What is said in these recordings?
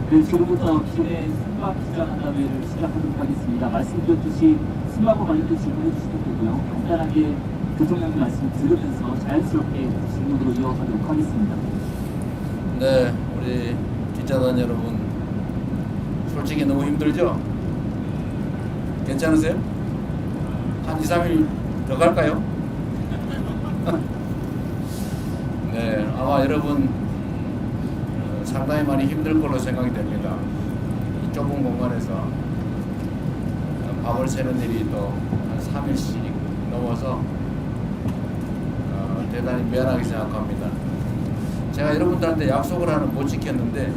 네, 지금부터 기존의 순방 기자간담회를 시작하도록 하겠습니다. 말씀드렸듯이 순방과 관련된 질문해 주시면 되고요. 간단하게 대통령님 말씀 들으면서 자연스럽게 질문으로 이어가도록 하겠습니다. 네, 우리 기자단 여러분, 솔직히 너무 힘들죠? 괜찮으세요? 한 2, 3일 더 갈까요? 네, 아마 여러분 상당히 많이 힘들 걸로 생각이 됩니다. 이 좁은 공간에서 밤을 새는 일이 또 한 3일씩 넘어서 대단히 미안하게 생각합니다. 제가 여러분들한테 약속을 하나 못 지켰는데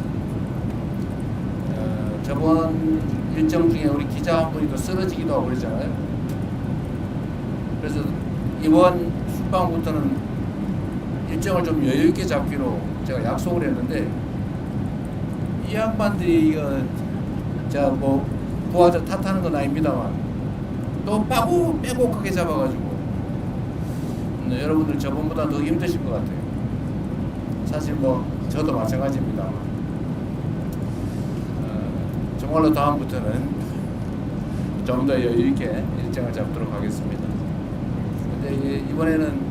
저번 일정 중에 우리 기자 한 분이 또 쓰러지기도 하고 그러잖아요. 그래서 이번 순방부터는 일정을 좀 여유 있게 잡기로 제가 약속을 했는데 이 양반들이 이거 제가 뭐 부하자 탓하는 건 아닙니다만 또 빼곡하게 잡아가지고 여러분들 저번보다 더 힘드실 것 같아요. 사실 뭐 저도 마찬가지입니다. 정말로 다음부터는 좀 더 여유 있게 일정을 잡도록 하겠습니다. 근데 이번에는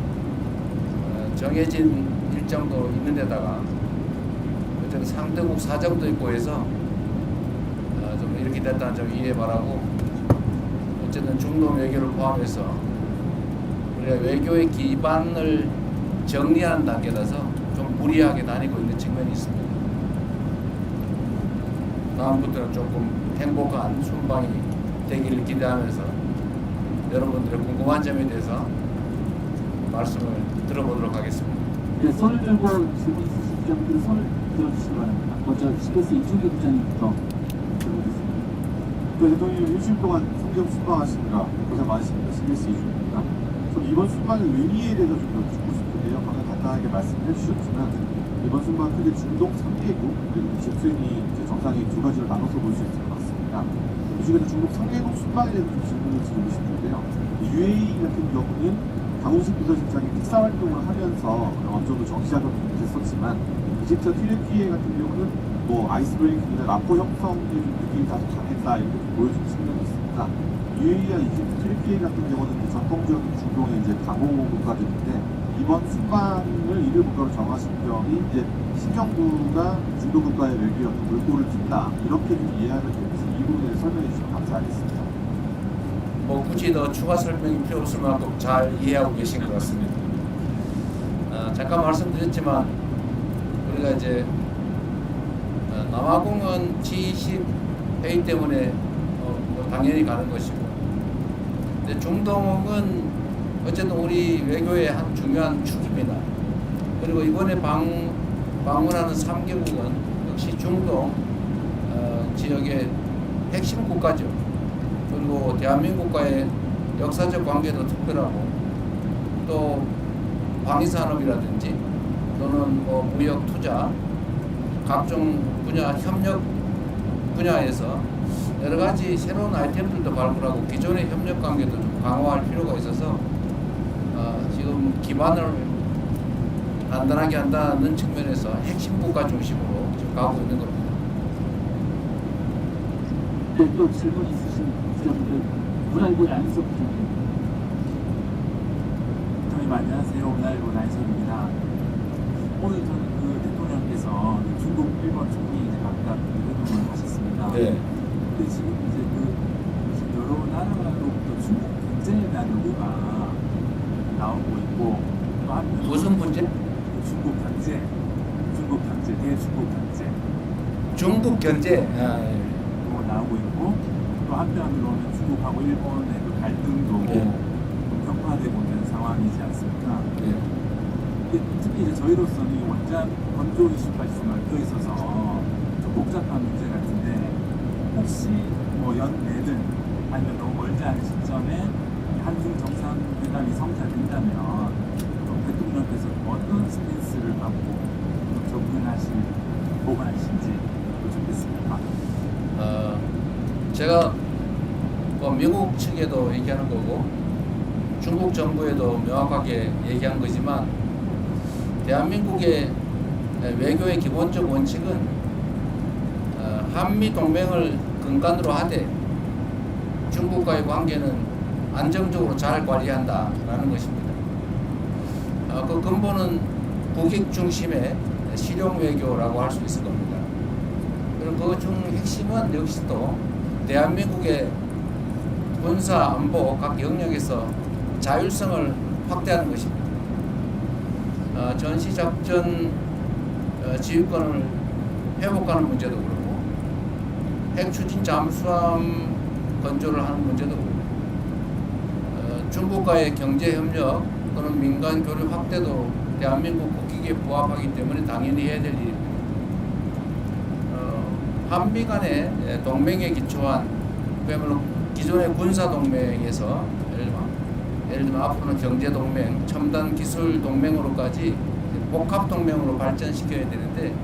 정해진 일정도 있는 데다가 어쨌든 상대국 사정도 있고 해서 좀 이렇게 됐다는 점 이해 바라고, 어쨌든 중동 외교를 포함해서 우리가 외교의 기반을 정리하는 단계라서 좀 무리하게 다니고 있는 측면이 있습니다. 다음부터는 조금 행복한 순방이 되기를 기대하면서 여러분들의 궁금한 점에 대해서 말씀을 들어보도록 하겠습니다. 네, 손을 들고 질문 있으신 분들은 손을 들어주시기 바랍니다. 먼저 CBS 이준규 부장님부터 들어보겠습니다. 네, 대통령님 일주일 동안 성경 순방하시느라 고생 많으십니다. CBS 이준입니다. 전 이번 순방의 의미에 대해서 좀 더 듣고 싶은데요. 방금 간단하게 말씀해 주셨지만 이번 순방 크게 중동 3개국 그리고 G20이 정상회 두 가지로 나눠서 볼 수 있을 것 같습니다. 이 중에서 중국 3개국 순방에 대해서 좀 질문을 드리고 싶은데요. UAE 같은 경우는 강훈식 비서실장이 특사 활동을 하면서 어느 정도 정치작업을 됐었지만 이집트 튀르키예 같은 경우는 뭐 아이스브레이킹이나 라포 형성의 좀 느낌이 다소 강했다 이렇게 보여준 측면이 있습니다. UAE와 이집트 튀르키예 같은 경우는 전통적인 중동의 이제 강호 국가들인데 이번 순방을 이를 국가로 정하신 점이 이제 신정부가 중동 국가의 외교에 어떤 물꼬를 튼다 이렇게 좀 이해하면 되는지 이 부분에 설명해 주시면 감사하겠습니다. 뭐 굳이 더 추가 설명이 필요 없을 만큼 잘 이해하고 계신 것 같습니다. 잠깐 말씀드렸지만 우리가 이제 남아공은 G20 회의 때문에 뭐 당연히 가는 것이고, 근데 중동은 어쨌든 우리 외교의 한 중요한 축입니다. 그리고 이번에 방문하는 3개국은 역시 중동 지역의 핵심 국가죠. 그리고 대한민국과의 역사적 관계도 특별하고, 또 방위산업이라든지 또는 뭐 무역 투자 각종 분야 협력 분야에서 여러 가지 새로운 아이템들도 발굴하고 기존의 협력 관계도 좀 강화할 필요가 있어서 지금 기반을 단단하게 한다는 측면에서 핵심 국가 중심으로 지금 가고 있는 겁니다. 네, 또 질문 있으신 기자분들 문화일보 안희석 부장님. 대통령님 안녕하세요. 문화일보 안희석입니다. 오늘 저는 그 대통령께서 중국, 일본 총리 이제 각각 회동을 하셨습니다. 네. 근데 지금 이제 지금 여러 나라로부터 중국 경제에 대한 요구가 나오고 있고, 또 한편 무슨 문제? 중국 경제, 대중국 경제 중국 경제. 뭐 나오고 있고, 또 한편으로는 중국하고 일본의 그 갈등도 네. 좀 격화되고 있는 상황이지 않습니까? 네. 특히 이제 저희로서는 이 원전 건조 이슈까지 좀 얽혀 있어서 좀 복잡한 문제 같은데, 혹시 뭐 연내든 아니면 너무 멀지 않은 시점에 한중 정상회담이 성사된다면 대통령께서 어떤 스탠스를 갖고 보관하실지 좋겠습니다. 제가 뭐 미국 측에도 얘기하는 거고 중국 정부에도 명확하게 얘기한 거지만, 대한민국의 외교의 기본적 원칙은 한미 동맹을 근간으로 하되 중국과의 관계는 안정적으로 잘 관리한다라는 것입니다. 그 근본은 국익 중심의 실용 외교라고 할 수 있을 겁니다. 그리고 그 중 핵심은 역시 또 대한민국의 군사 안보 각 영역에서 자율성을 확대하는 것입니다. 전시작전 지휘권을 회복하는 문제도 그렇고 핵 추진 잠수함 건조를 하는 문제도 그렇고 중국과의 경제 협력 또는 민간 교류 확대도 대한민국 국익에 부합하기 때문에 당연히 해야 될 일입니다. 한미 간의 동맹에 기초한 그야말로 기존의 군사 동맹에서 예를 들면 앞으로는 경제 동맹, 첨단 기술 동맹으로까지 복합 동맹으로 발전시켜야 되는데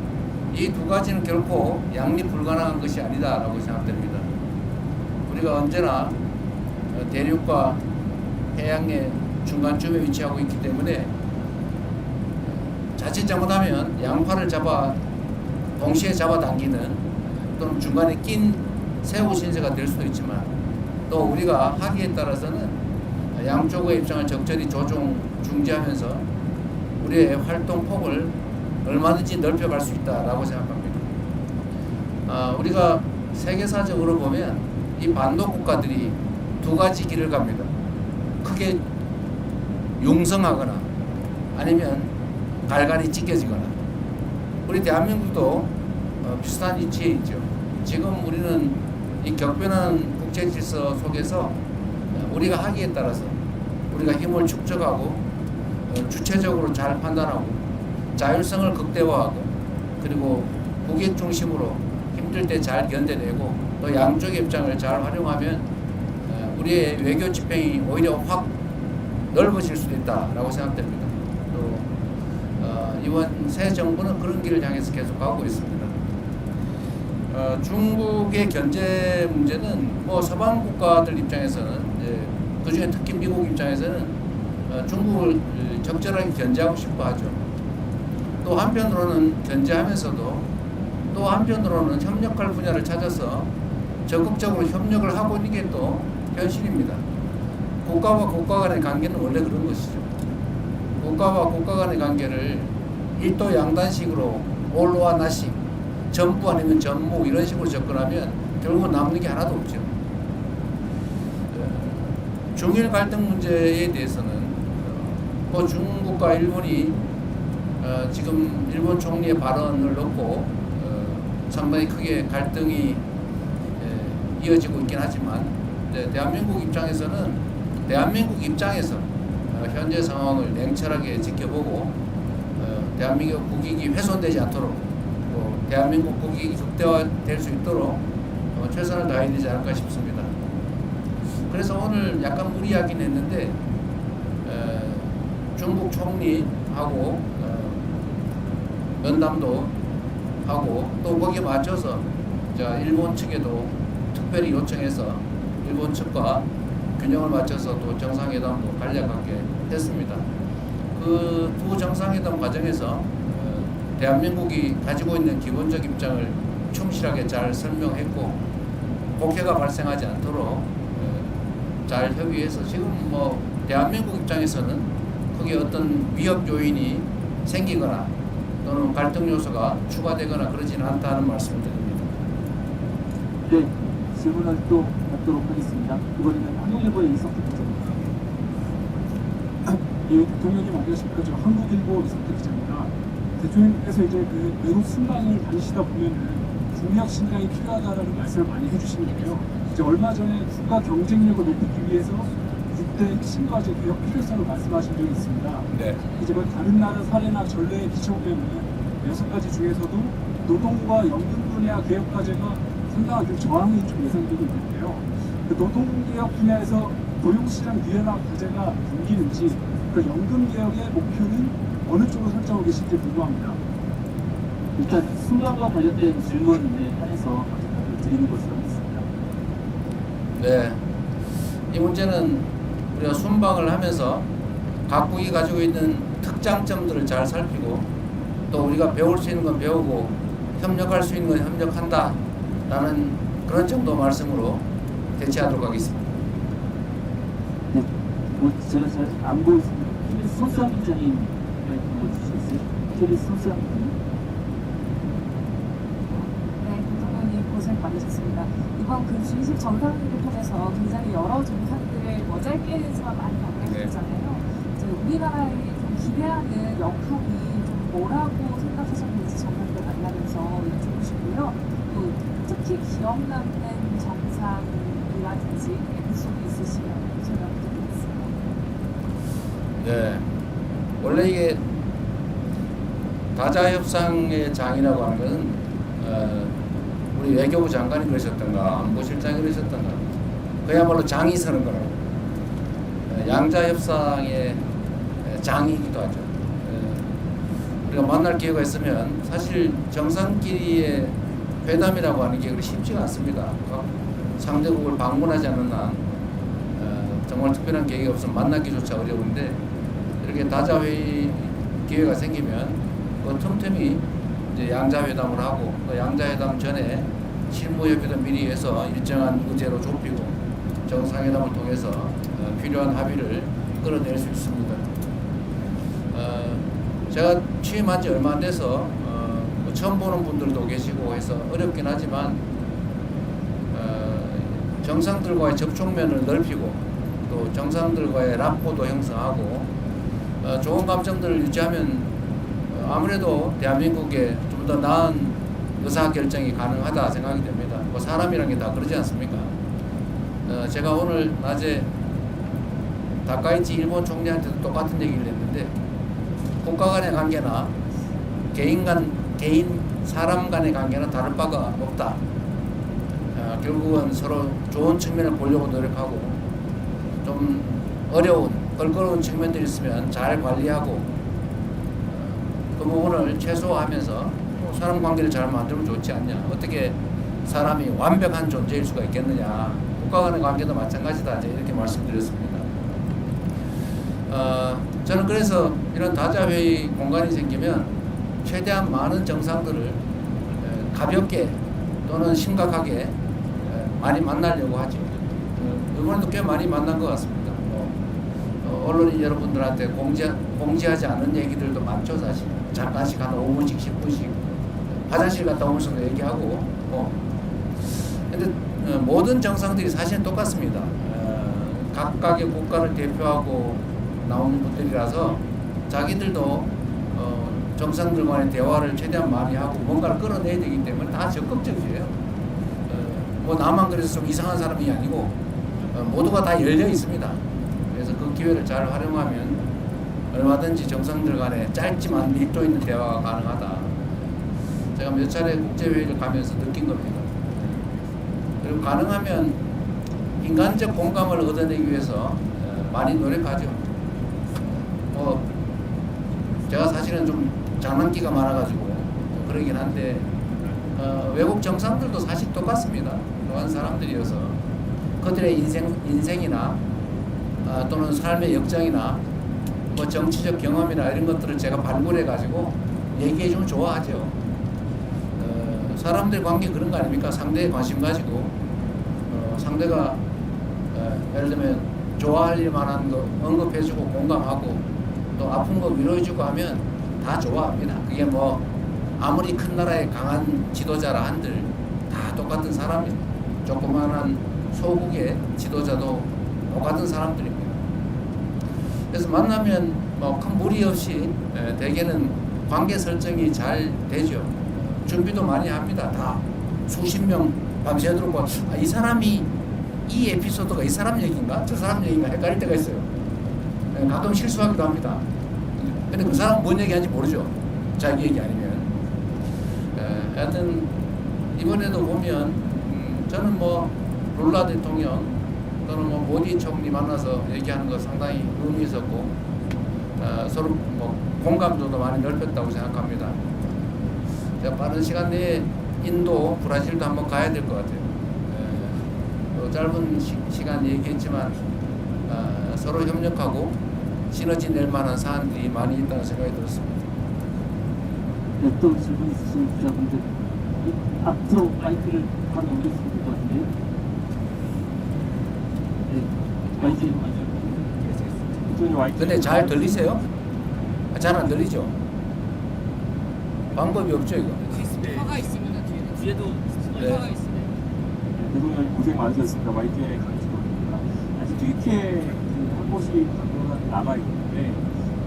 이 두 가지는 결코 양립 불가능한 것이 아니다라고 생각됩니다. 우리가 언제나 대륙과 해양의 중간쯤에 위치하고 있기 때문에 자칫 잘못하면 양팔을 동시에 잡아당기는 또는 중간에 낀 새우 신세가 될 수도 있지만 또 우리가 하기에 따라서는 양쪽의 입장을 적절히 중지하면서 우리의 활동 폭을 얼마든지 넓혀갈 수 있다라고 생각합니다. 우리가 세계사적으로 보면 이 반도 국가들이 두 가지 길을 갑니다. 크게 융성하거나 아니면 갈갈이 찢겨지거나 우리 대한민국도 비슷한 위치에 있죠. 지금 우리는 이 격변한 국제 질서 속에서 우리가 하기에 따라서 우리가 힘을 축적하고 주체적으로 잘 판단하고 자율성을 극대화하고 그리고 국익 중심으로 힘들 때 잘 견뎌내고 또 양쪽의 입장을 잘 활용하면 우리의 외교 지평이 오히려 확 넓어질 수도 있다라고 생각됩니다. 또 이번 새 정부는 그런 길을 향해서 계속 가고 있습니다. 중국의 견제 문제는 서방 국가들 입장에서는 그중에 특히 미국 입장에서는 중국을 적절하게 견제하고 싶어 하죠. 또 한편으로는 견제하면서도 또 한편으로는 협력할 분야를 찾아서 적극적으로 협력을 하고 있는 게 또 현실입니다. 국가와 국가 간의 관계는 원래 그런 것이죠. 국가와 국가 간의 관계를 일도 양단식으로 올로와 나식, 전부 아니면 전무 이런 식으로 접근하면 결국은 남는 게 하나도 없죠. 중일 갈등 문제에 대해서는 중국과 일본이 지금 일본 총리의 발언을 놓고 상당히 크게 갈등이 이어지고 있긴 하지만 대한민국 입장에서 현재 상황을 냉철하게 지켜보고 대한민국 국익이 훼손되지 않도록 대한민국 국익이 극대화될 수 있도록 최선을 다해야 되지 않을까 싶습니다. 그래서 오늘 약간 무리하긴 했는데 중국 총리하고 면담도 하고 또 거기에 맞춰서 일본 측에도 특별히 요청해서 일본 측과 균형을 맞춰서 또 정상회담도 간략하게 했습니다. 그 두 정상회담 과정에서 대한민국이 가지고 있는 기본적 입장을 충실하게 잘 설명했고 국회가 발생하지 않도록 잘 협의해서 지금 대한민국 입장에서는 거기에 어떤 위협 요인이 생기거나 또는 갈등 요소가 추가되거나 그러지는 않다는 말씀을 드립니다. 네, 질문을 또 받도록 하겠습니다. 이번에는 한국일보의 이석태 기자입니다. 예, 대통령님 안녕하십니까? 저 한국일보 이석태 기자입니다. 대통령께서 이제 그 외국 순방을 다니시다 보면은 국력 신장이 필요하다라는 말씀을 많이 해주시는데요. 이제 얼마 전에 국가 경쟁력을 높이기 위해서 6대 핵심 과제 개혁 필요성을 말씀하신 적이 있습니다. 네. 이제 다른 나라 사례나 전례에 비춰보면 6가지 중에서도 노동과 연금 분야 개혁 과제가 상당하게 저항이 좀 예상되고 있는데요. 그 노동개혁 분야에서 고용시장 유연화 과제가 담기는지 그 연금 개혁의 목표는 어느 쪽으로 설정하고 계신지 궁금합니다. 일단 순방과 관련된 질문에 한해서 답변을 드리는 것으로 하겠습니다. 네. 이 문제는 우리가 순방을 하면서 각국이 가지고 있는 특장점들을 잘 살피고 또 우리가 배울 수 있는 건 배우고 협력할 수 있는 건 협력한다 라는 그런 정도 말씀으로 대체하도록 하겠습니다. 네, 뭐 제가 잘 안 보였습니다. KBS 손수환 기자님 한번 주시겠어요? KBS 손수환 기자님. 네, 대통령님 고생 많으셨습니다. 이번 그 G20 정상회의를 통해서 굉장히 여러 정상들을 뭐 짧게지만 많이 만나셨잖아요. 이제 우리나라에 좀 기대하는 역할이 좀 뭐라고 생각하셨는지 정상들 만나면서 여쭤보고 싶고요. 또 특히 기억 남는 정상이라든지 에피소드 있으시면 설명 부탁드리겠습니다. 네, 원래 이게 다자 협상의 장이라고 하는 것은 우리 외교부 장관이 그러셨던가 안보실장이 그러셨던가 그야말로 장이 서는 거라고. 양자 협상의 장이기도 하죠. 우리가 만날 기회가 있으면 사실 정상끼리의 회담이라고 하는 게 그리 쉽지가 않습니다. 상대국을 방문하지 않는 한 정말 특별한 계획이 없으면 만나기조차 어려운데 이렇게 다자회의 기회가 생기면 그 틈틈이 이제 양자회담을 하고 또 양자회담 전에 실무협의도 미리 해서 일정한 의제로 좁히고 정상회담을 통해서 필요한 합의를 끌어낼 수 있습니다. 제가 취임한 지 얼마 안 돼서 뭐 처음 보는 분들도 계시고 해서 어렵긴 하지만 정상들과의 접촉면을 넓히고 또 정상들과의 라포도 형성하고 좋은 감정들을 유지하면 아무래도 대한민국에 좀 더 나은 의사결정이 가능하다 생각이 됩니다. 뭐 사람이란 게 다 그러지 않습니까? 제가 오늘 낮에 다카이치 일본 총리한테도 똑같은 얘기를 했는데 국가 간의 관계나 개인 사람 간의 관계는 다를 바가 없다. 결국은 서로 좋은 측면을 보려고 노력하고 좀 어려운 껄끄러운 측면들이 있으면 잘 관리하고 그 부분을 최소화하면서 사람 관계를 잘 만들면 좋지 않냐. 어떻게 사람이 완벽한 존재일 수가 있겠느냐. 국가 간의 관계도 마찬가지다. 이렇게 말씀드렸습니다. 저는 그래서 이런 다자회의 공간이 생기면 최대한 많은 정상들을 가볍게 또는 심각하게 많이 만나려고 하죠. 이번에도 꽤 많이 만난 것 같습니다. 언론인 여러분들한테 공지하지 않은 얘기들도 많죠, 사실. 잠깐씩 한 5분씩, 10분씩 화장실 갔다 오면서도 얘기하고. 근데 모든 정상들이 사실은 똑같습니다. 각각의 국가를 대표하고 나오는 분들이라서 자기들도 정상들 간의 대화를 최대한 많이 하고 뭔가를 끌어내야 되기 때문에 다 적극적이에요. 뭐 나만 그래서 좀 이상한 사람이 아니고 모두가 다 열려 있습니다. 그래서 그 기회를 잘 활용하면 얼마든지 정상들 간에 짧지만 밀도 있는 대화가 가능하다. 제가 몇 차례 국제회의를 가면서 느낀 겁니다. 그리고 가능하면 인간적 공감을 얻어내기 위해서 많이 노력하죠. 제가 사실은 좀 장난기가 많아가지고 그러긴 한데 외국 정상들도 사실 똑같습니다. 그러한 사람들이어서 그들의 인생이나 또는 삶의 역정이나 뭐 정치적 경험이나 이런 것들을 제가 발굴해가지고 얘기해주면 좋아하죠. 사람들 관계 그런 거 아닙니까? 상대에 관심 가지고 상대가 예를 들면 좋아할 일 만한 거 언급해주고 공감하고 또 아픈 거 위로해주고 하면 다 좋아합니다. 그게 뭐 아무리 큰 나라의 강한 지도자라 한들 다 똑같은 사람입니다. 조그마한 소국의 지도자도 똑같은 사람들입니다. 그래서 만나면 뭐 큰 무리 없이 대개는 관계 설정이 잘 되죠. 준비도 많이 합니다. 다 수십 명 밤새도록 이 사람이 이 에피소드가 이 사람 얘기인가 저 사람 얘기인가 헷갈릴 때가 있어요. 가끔 실수하기도 합니다. 근데 그 사람은 뭔 얘기하는지 모르죠. 자기 얘기 아니면. 하여튼 이번에도 보면 저는 뭐 룰라 대통령 또는 뭐 모디 총리 만나서 얘기하는 거 상당히 의미 있었고 서로 뭐 공감도도 많이 넓혔다고 생각합니다. 제가 빠른 시간 내에 인도, 브라질도 한번 가야 될 것 같아요. 짧은 시간 얘기했지만 서로 협력하고 시너지 낼 만한 사안들이 많이 있다는 생각이 들었습니다. 네, 또 질문 있으신 기자분들 앞으로 마이크를 바로 넘겼으면 될 것 같은데요. 네, 마이크 맞아요. 근데 잘 들리세요? 잘 안 들리죠? 방법이 없죠 이거. 스피커가 있습니다. 뒤에도 스피커가 네. 있습니다. 대통령 고생 많으셨습니다. YTN의 강직원입니다. 아직 뒤에 한 곳이 당분간 남아 있는데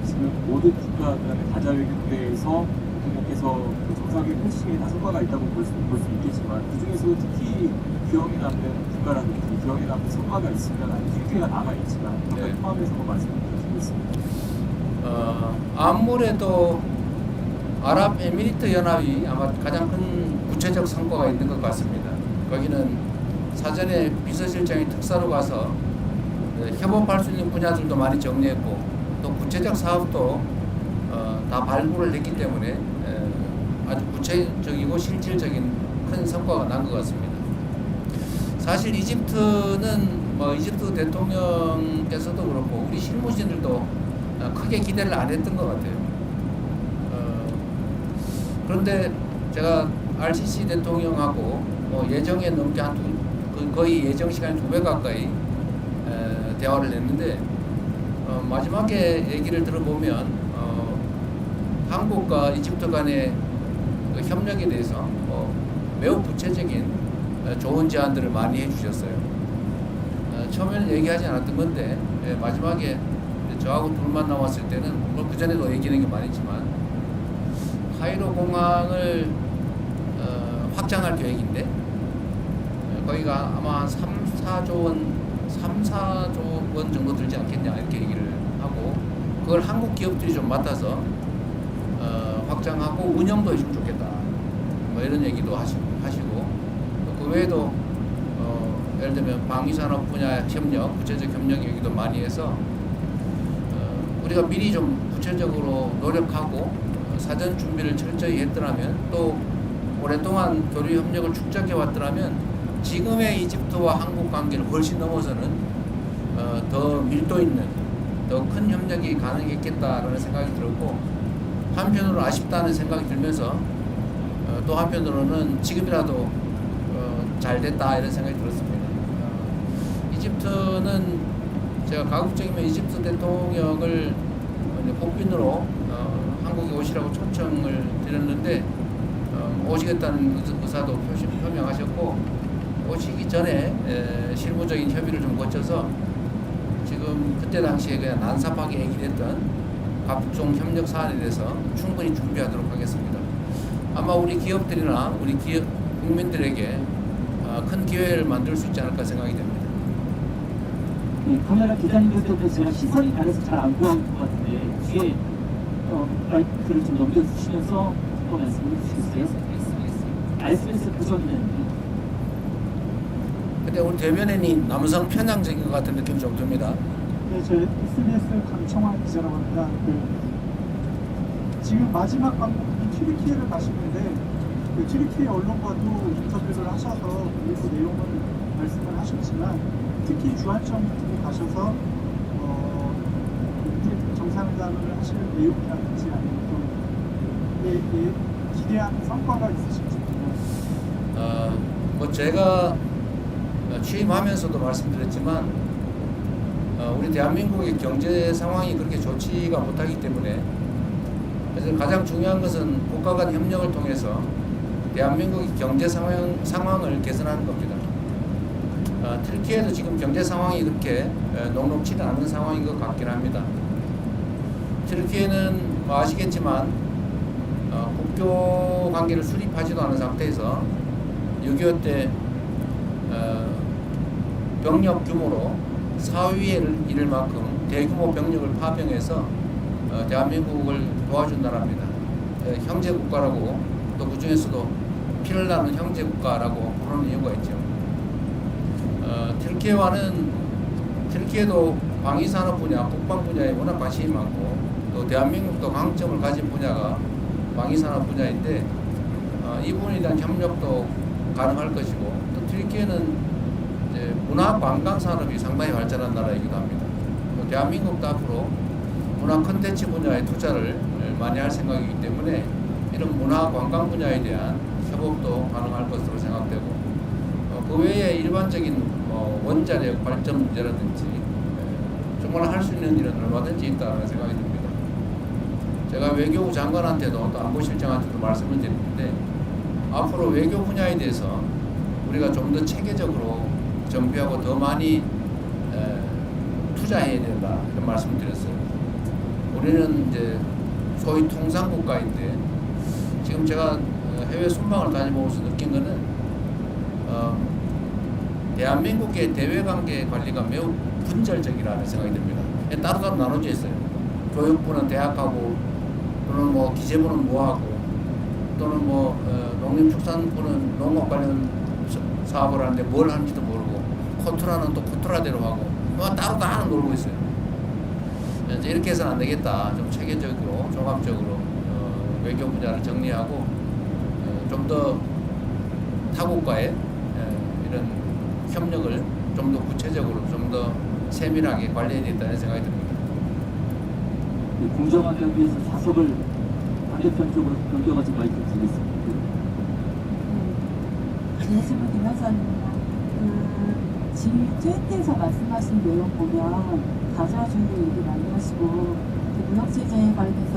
지금 모든 국가들의 가자회견대에서 대통령께서 그 정상회의 펼치기에 다 성과가 있다고 볼 수 있겠지만 그 중에서도 특히 기억에 남는 국가라든지 기억에 남는 성과가 있으면 아직 뒤에가 남아 있지만 네. 포함해서 말씀을 드리겠습니다. 아무래도 아랍에미리트 연합이 아마 가장 큰 구체적 성과가 있는 것 같습니다. 거기는 사전에 비서실장이 특사로 가서 협업할 수 있는 분야들도 많이 정리했고 또 구체적 사업도 다 발굴을 했기 때문에 아주 구체적이고 실질적인 큰 성과가 난 것 같습니다. 사실 이집트는 이집트 대통령께서도 그렇고 우리 실무진들도 크게 기대를 안 했던 것 같아요. 그런데 제가 RCC 대통령하고 예정에 넘게 거의 예정 시간 2배 가까이 대화를 했는데 마지막에 얘기를 들어보면 한국과 이집트 간의 그 협력에 대해서 매우 구체적인 좋은 제안들을 많이 해주셨어요. 처음에는 얘기하지 않았던 건데 마지막에 저하고 둘만 나왔을 때는 그 전에도 얘기하는 게 많이 있지만 카이로 공항을 확장할 계획인데 거기가 아마 한 3-4조 원 정도 들지 않겠냐 이렇게 얘기를 하고 그걸 한국 기업들이 좀 맡아서 확장하고 운영도 해주면 좋겠다 이런 얘기도 하시고 그 외에도 예를 들면 방위산업 분야 협력, 구체적 협력 얘기도 많이 해서 우리가 미리 좀 구체적으로 노력하고 사전 준비를 철저히 했더라면 또 오랫동안 교류 협력을 축적해 왔더라면 지금의 이집트와 한국 관계를 훨씬 넘어서는 더 밀도 있는 더 큰 협력이 가능했겠다라는 생각이 들었고 한편으로 아쉽다는 생각이 들면서 또 한편으로는 지금이라도 잘 됐다 이런 생각이 들었습니다. 이집트는 제가 가급적이면 이집트 대통령을 국빈으로 한국에 오시라고 초청을 드렸는데 오시겠다는 의사도 표명하셨고 오시기 전에 실무적인 협의를 좀 거쳐서 지금 그때 당시에 그냥 난삽하게 얘기를 했던 각종 협력 사안에 대해서 충분히 준비하도록 하겠습니다. 아마 우리 기업들이나 우리 국민들에게 큰 기회를 만들 수 있지 않을까 생각이 됩니다. 네, 카메라 기자님들 때문에 제가 시선이 가려서 잘 안 보이는 것 같은데 뒤에 마이크를 좀 넘겨주시면서 한번 말씀해 주시겠어요? SBS 부서는 근데 우리 대변인이 남성 편향적인 것 같은 느낌이 좀 듭니다. 네, 저 SBS 강청환 기자라고 합니다. 지금 마지막 방법은 튀르키예를 가시는데 튀르키예 언론과도 인터뷰를 하셔서 일부 내용을 말씀을 하셨지만 특히 주한점 등에 가셔서 정상회담을 하실 내용이라든지 아니면 또 기대하는 성과가 있으신지 제가 취임하면서도 말씀드렸지만 우리 대한민국의 경제 상황이 그렇게 좋지가 못하기 때문에 그래서 가장 중요한 것은 국가 간 협력을 통해서 대한민국의 경제 상황을 개선하는 겁니다. 튀르키예도 지금 경제 상황이 그렇게 녹록치는 않은 상황인 것 같긴 합니다. 튀르키예는 아시겠지만 국교 관계를 수립하지도 않은 상태에서 6.25 때 병력 규모로 사위를 이를 만큼 대규모 병력을 파병해서 대한민국을 도와준 나라입니다. 형제 국가라고 또 그 중에서도 피를 나는 형제 국가라고 부르는 이유가 있죠. 튀르키예도 방위산업 분야, 국방 분야에 워낙 관심이 많고 또 대한민국도 강점을 가진 분야가 방위산업 분야인데 이 부분에 대한 협력도 가능할 것이고 또 튀르키예는 이제 문화 관광 산업이 상당히 발전한 나라이기도 합니다. 또 대한민국도 앞으로 문화 콘텐츠 분야에 투자를 많이 할 생각이기 때문에 이런 문화 관광 분야에 대한 협업도 가능할 것으로 생각되고 그 외에 일반적인 원자력 발전 문제라든지 정말 할 수 있는 일은 얼마든지 있다는 생각이 듭니다. 제가 외교부 장관한테도 또 안보실장한테도 말씀을 드리는데 앞으로 외교 분야에 대해서 우리가 좀 더 체계적으로 정비하고 더 많이 투자해야 된다 이런 말씀을 드렸어요. 우리는 이제 소위 통상국가인데 지금 제가 해외 순방을 다녀보면서 느낀 거는 대한민국의 대외관계 관리가 매우 분절적이라는 생각이 듭니다. 따로따로 나눠져 있어요. 교육부는 대학하고 또는 뭐 기재부는 뭐하고 또는 뭐 농림축산부는 농업 관련 사업을 하는데 뭘 하는지도 모르고 코트라는 또 코트라대로 하고 뭐 따로 다 놀고 있어요. 이제 이렇게 해서는 안 되겠다. 좀 체계적으로 종합적으로 외교 분야를 정리하고 좀 더 타국과의 이런 협력을 좀 더 구체적으로 좀 더 세밀하게 관리해야 된다는 생각이 듭니다. 공정하게 하기 위해서 좌석을 반대편 쪽으로 변경하지 마이크 드리겠습니다. 진실문 김현선입니다. G20에서 말씀하신 내용 보면 다자주의 얘기 많이 하시고 무역체제 관련해서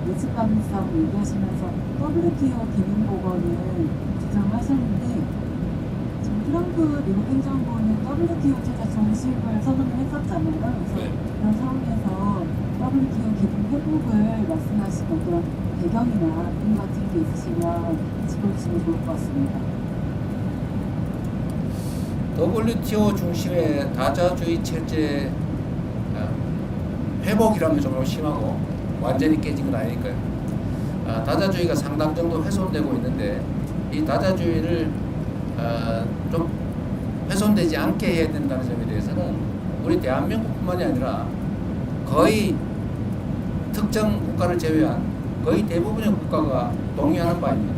예측 가능성 얘기하시면서 WTO 기능보건을 주장하셨는데 지금 트럼프 미국 행정부는 WTO 체제 정식을 선언을 했었잖아요. 그래서 그런 상황에서 WTO 기능 회복을 말씀하신 어떤 배경이나 이유 같은 게 있으시면 짚어주시면 좋을 것 같습니다. WTO 중심의 다자주의 체제 회복이라면 좀 심하고 완전히 깨진 건 아니니까요. 다자주의가 상당 정도 훼손되고 있는데 이 다자주의를 좀 훼손되지 않게 해야 된다는 점에 대해서는 우리 대한민국뿐만이 아니라 거의 특정 국가를 제외한 거의 대부분의 국가가 동의하는 바입니다.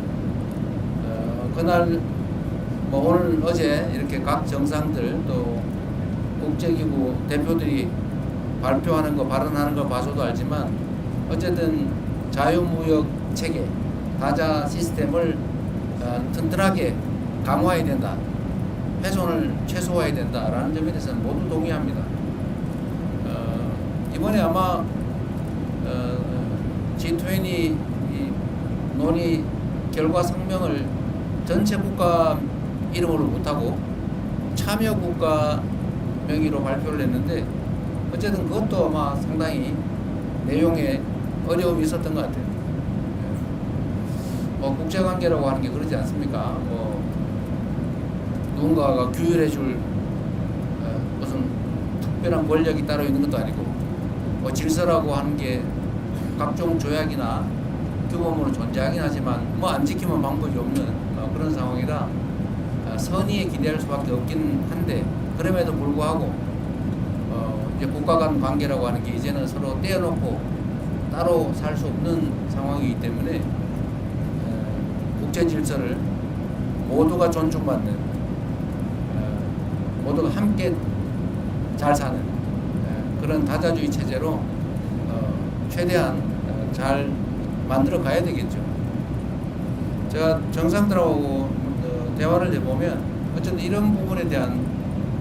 그날 뭐 오늘 어제 이렇게 각 정상들 또 국제기구 대표들이 발표하는 거 발언하는 거 봐서도 알지만 어쨌든 자유무역 체계 다자 시스템을 튼튼하게 강화해야 된다, 훼손을 최소화해야 된다라는 점에 대해서는 모두 동의합니다. 이번에 아마 G20 논의 결과 성명을 전체 국가 이름으로 못하고 참여 국가 명의로 발표를 했는데 어쨌든 그것도 아마 상당히 내용에 어려움이 있었던 것 같아요. 뭐 국제관계라고 하는 게 그러지 않습니까? 뭐 누군가가 규율해줄 무슨 특별한 권력이 따로 있는 것도 아니고 뭐 질서라고 하는 게 각종 조약이나 규범으로 존재하긴 하지만 뭐 안 지키면 방법이 없는 그런 상황이라 선의에 기대할 수밖에 없긴 한데 그럼에도 불구하고 이제 국가 간 관계라고 하는 게 이제는 서로 떼어놓고 따로 살 수 없는 상황이기 때문에 국제 질서를 모두가 존중받는 모두가 함께 잘 사는 그런 다자주의 체제로 최대한 잘 만들어 가야 되겠죠. 제가 정상들하고 대화를 해보면 어쨌든 이런 부분에 대한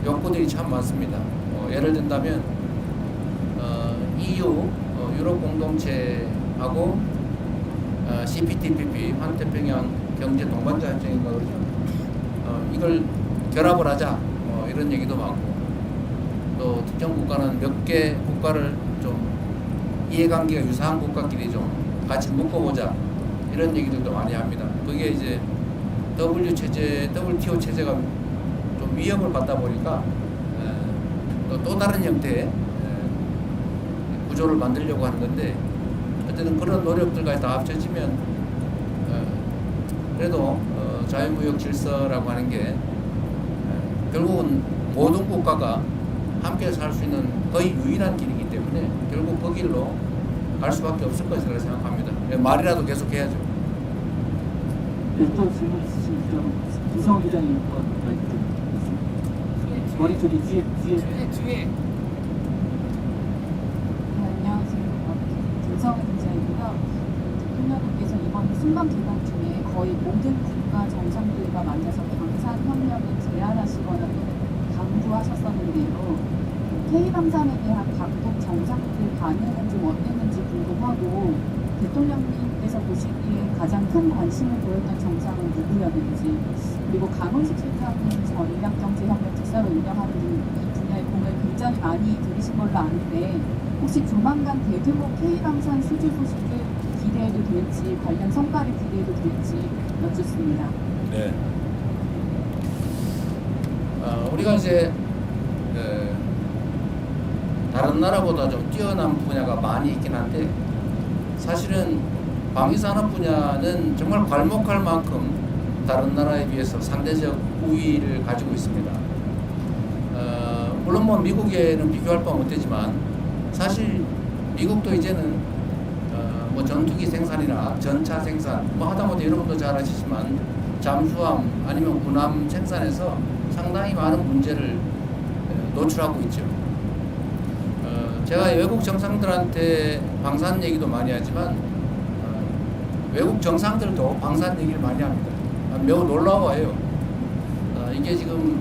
욕구들이 참 많습니다. 예를 든다면 EU 유럽 공동체하고 CPTPP 환태평양 경제 동반자 협정인가 그러죠. 이걸 결합을 하자 이런 얘기도 많고 또 특정 국가는 몇 개 국가를 좀 이해관계가 유사한 국가끼리 좀 같이 묶어보자 이런 얘기들도 많이 합니다. 그게 이제 WTO 체제가 좀 위협을 받다 보니까 또 다른 형태의 구조를 만들려고 하는 건데 어쨌든 그런 노력들까지 다 합쳐지면 그래도 자유무역 질서라고 하는 게 결국은 모든 국가가 함께 살 수 있는 거의 유일한 길이기 때문에 결국 그 길로 갈 수밖에 없을 것이라고 생각합니다. 말이라도 계속 해야죠. 네, 또 질문 있으시면 이성훈 기자님 마이크 드리겠습니다. 머리 쪽이 뒤에. 뒤에. 안녕하세요. 김성은 기자이고요. 대통령님께서 이번 순방 기간 중에 거의 모든 국가 정상들과 만나서 방산협력을 제안하시거나 또는 강구하셨었는데요. K방산에 대한 각국 정상들 반응은 좀 어땠는지 궁금하고 대통령님께서 보시기에 가장 큰 관심을 보였던 정상은 누구였는지, 그리고 강훈식 실장님 전략경제협력 특사로 운영하는 이 분야의 공을 굉장히 많이 들으신 걸로 아는데 혹시 조만간 대규모 K방산 수주 소식을 기대해도 될지, 관련 성과를 기대해도 될지 여쭙습니다. 네. 우리가 이제 다른 나라보다 좀 뛰어난 분야가 많이 있긴 한데 사실은 방위산업 분야는 정말 괄목할 만큼 다른 나라에 비해서 상대적 우위를 가지고 있습니다. 물론 뭐 미국에는 비교할 바 못되지만 사실 미국도 이제는 뭐 전투기 생산이나 전차 생산, 뭐 하다못해 여러분도 잘 아시지만 잠수함 아니면 군함 생산에서 상당히 많은 문제를 노출하고 있죠. 제가 외국 정상들한테 방산 얘기도 많이 하지만 외국 정상들도 방산 얘기를 많이 합니다. 매우 놀라워요. 이게 지금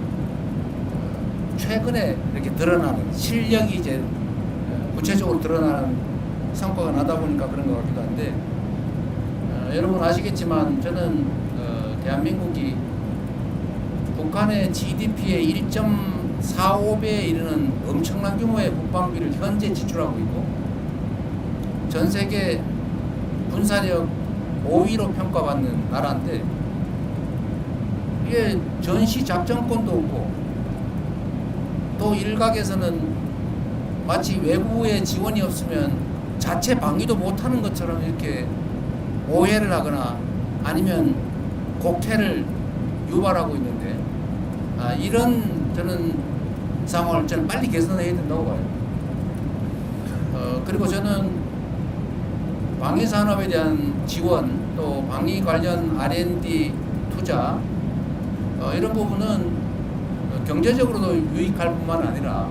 최근에 이렇게 드러나는 실력이 이제 구체적으로 드러나는 성과가 나다 보니까 그런 것 같기도 한데 여러분 아시겠지만 저는 대한민국이 북한의 GDP의 1.45배에 이르는 엄청난 규모의 국방비를 현재 지출하고 있고 전 세계 군사력 5위로 평가받는 나라인데 이게 전시 작전권도 없고 또 일각에서는 마치 외부의 지원이 없으면 자체 방위도 못하는 것처럼 이렇게 오해를 하거나 아니면 곡태를 유발하고 있는데 이런 저는 상황을 저는 빨리 개선해야 된다고 봐요. 그리고 저는 방위 산업에 대한 지원 또 방위 관련 R&D 투자 이런 부분은 경제적으로도 유익할 뿐만 아니라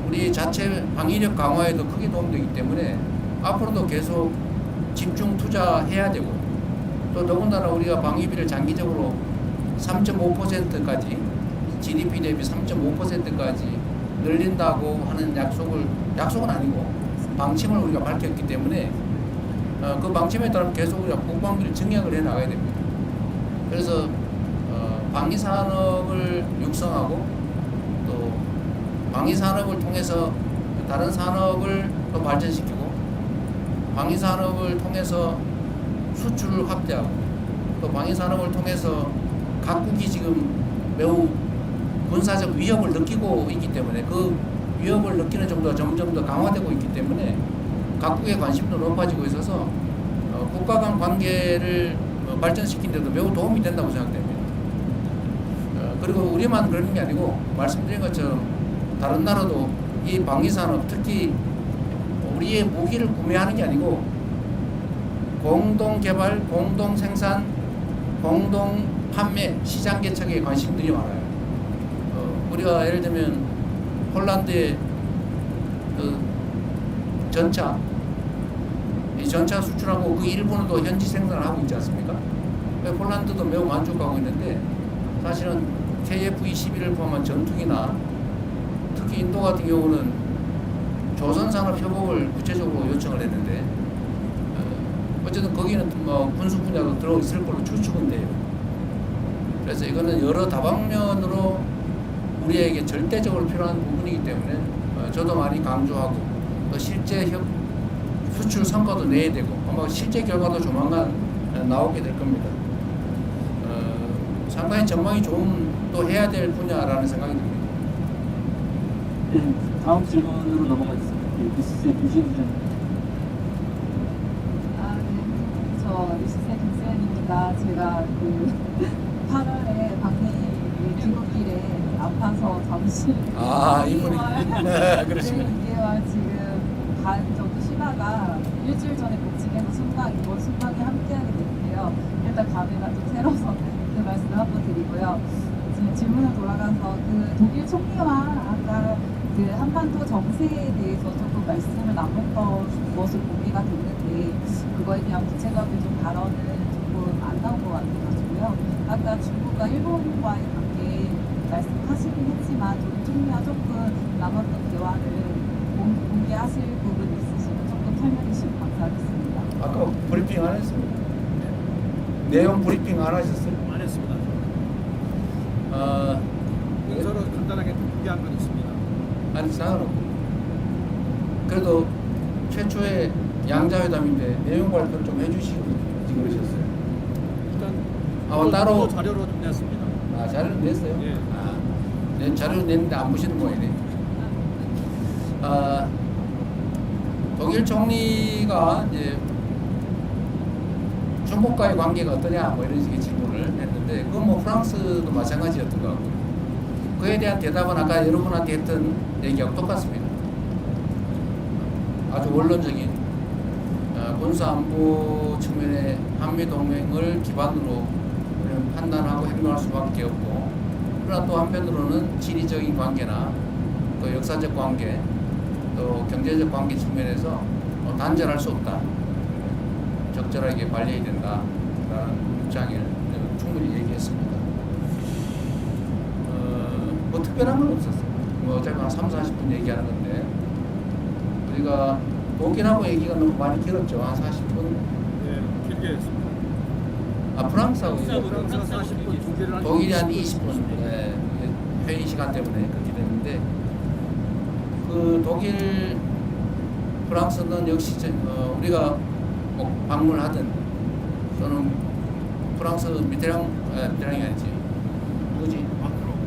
우리 자체 방위력 강화에도 크게 도움되기 때문에 앞으로도 계속 집중 투자해야 되고 또 더군다나 우리가 방위비를 장기적으로 3.5%까지 GDP 대비 3.5%까지 늘린다고 하는 약속은 아니고 방침을 우리가 밝혔기 때문에 그 방침에 따라 계속 우리가 국방비를 증액을 해 나가야 됩니다. 그래서 방위 산업을 육성하고 또 방위 산업을 통해서 다른 산업을 또 발전시키고 방위 산업을 통해서 수출을 확대하고 또 방위 산업을 통해서 각국이 지금 매우 군사적 위협을 느끼고 있기 때문에 그 위협을 느끼는 정도가 점점 더 강화되고 있기 때문에 각국의 관심도 높아지고 있어서 국가 간 관계를 발전시키는 데도 매우 도움이 된다고 생각됩니다. 그리고 우리만 그러는 게 아니고 말씀드린 것처럼 다른 나라도 이 방위산업 특히 우리의 무기를 구매하는 게 아니고 공동 개발, 공동 생산, 공동 판매, 시장 개척에 관심들이 많아요. 우리가 예를 들면 폴란드의 그 전차, 이 전차 수출하고 그 일본도 현지 생산을 하고 있지 않습니까? 폴란드도 매우 만족하고 있는데 사실은 KF-21을 포함한 전투기나 특히 인도 같은 경우는 조선산업협업을 구체적으로 요청을 했는데 어쨌든 거기는 뭐 군수 분야도 들어있을 걸로 추측은 돼요. 그래서 이거는 여러 다방면으로 우리에게 절대적으로 필요한 부분이기 때문에 저도 많이 강조하고 또 실제 수출 성과도 내야 되고 아마 실제 결과도 조만간 나오게 될 겁니다. 상당히 전망이 좋은 또 해야 될 분야라는 생각이 듭니다. 네, 다음 질문으로 넘어가겠습니다. 리시스의 김시현 저 리시스의 김세연입니다. 제가 그 8월에 방미 귀국길에 아파서 잠시 이분이 그러시면 2개월 지금 반 정도 쉬다가 일주일 전에 복직해서 이번 순방에 함께하게 됐는데요. 일단 감회가 좀 새로워서 그 말씀을 한번 드리고요. 지금 질문을 돌아가서 그 독일 총리와 아까 그 한반도 정세에 대해서 조금 말씀을 나눴던 것을 보기가 됐는데 그거에 대한 구체적인 좀 발언을 조금 안 나온 것 같아가지고요. 아까 중국과 일본과의 관계 말씀하시긴 했지만 좀 총리와 조금 남았던 대화를 공개하실 부분이 있으시면 조금 설명해 주시면 감사하겠습니다. 아까 브리핑 안 했어요. 내용 브리핑 안 하셨어요? 안 했습니다. 아, 문서로 간단하게 공개한 건 있습니다. 아니 상관없고 그래도 최초의 양자회담인데 내용 발표 좀 해주시고 그러셨어요. 일단 아, 따로 자료로 좀 냈습니다. 아 자료를 냈어요? 예. 아, 네, 자료를 냈는데 안 보시는 모양이네. 아, 독일 총리가 이제 중국과의 관계가 어떠냐 뭐 이런 식의 질문을 했는데 그건 뭐 프랑스도 마찬가지였던 것 같고 그에 대한 대답은 아까 여러분한테 했던 얘기하고 똑같습니다. 아주 원론적인 군사안보 측면의 한미동맹을 기반으로 우리는 판단하고 행동할 수밖에 없고 그러나 또 한편으로는 지리적인 관계나 또 역사적 관계 또 경제적 관계 측면에서 단절할 수 없다. 적절하게 관리해야 된다라는 입장을 충분히 얘기했습니다. 뭐 특별한 건 없었어요. 뭐 어차피 한 3, 40분 얘기하는 건데 우리가 독일하고 얘기가 너무 많이 길었죠. 한 40분. 네, 길게 했습니다. 아 프랑스하고 프랑스가 40분, 독일은 한 독일이 한 20분. 네, 회의 시간 때문에 그렇게 됐는데 그 독일 프랑스는 역시 우리가 뭐 방문하든 또는 프랑스 미테랑이 아니지 누구지?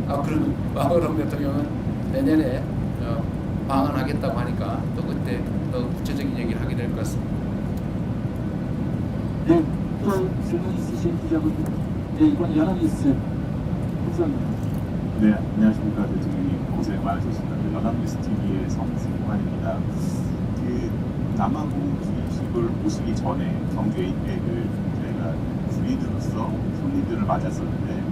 마크롱 대통령은 내년에 방한하겠다고 하니까 또 그때 더 구체적인 얘기를 하게 될 것 같습니다. 네, 또 질문 있으신 기자분, 네, 이번 연합뉴스 감사합니다. 네, 안녕하십니까. 대통령님 고생 많으셨습니다. 연합뉴스 TV의 성승환입니다. 그 남아공 주식을 오시기 전에 경주 에이펙을 저희가 주인으로서 손님들을 맞았었는데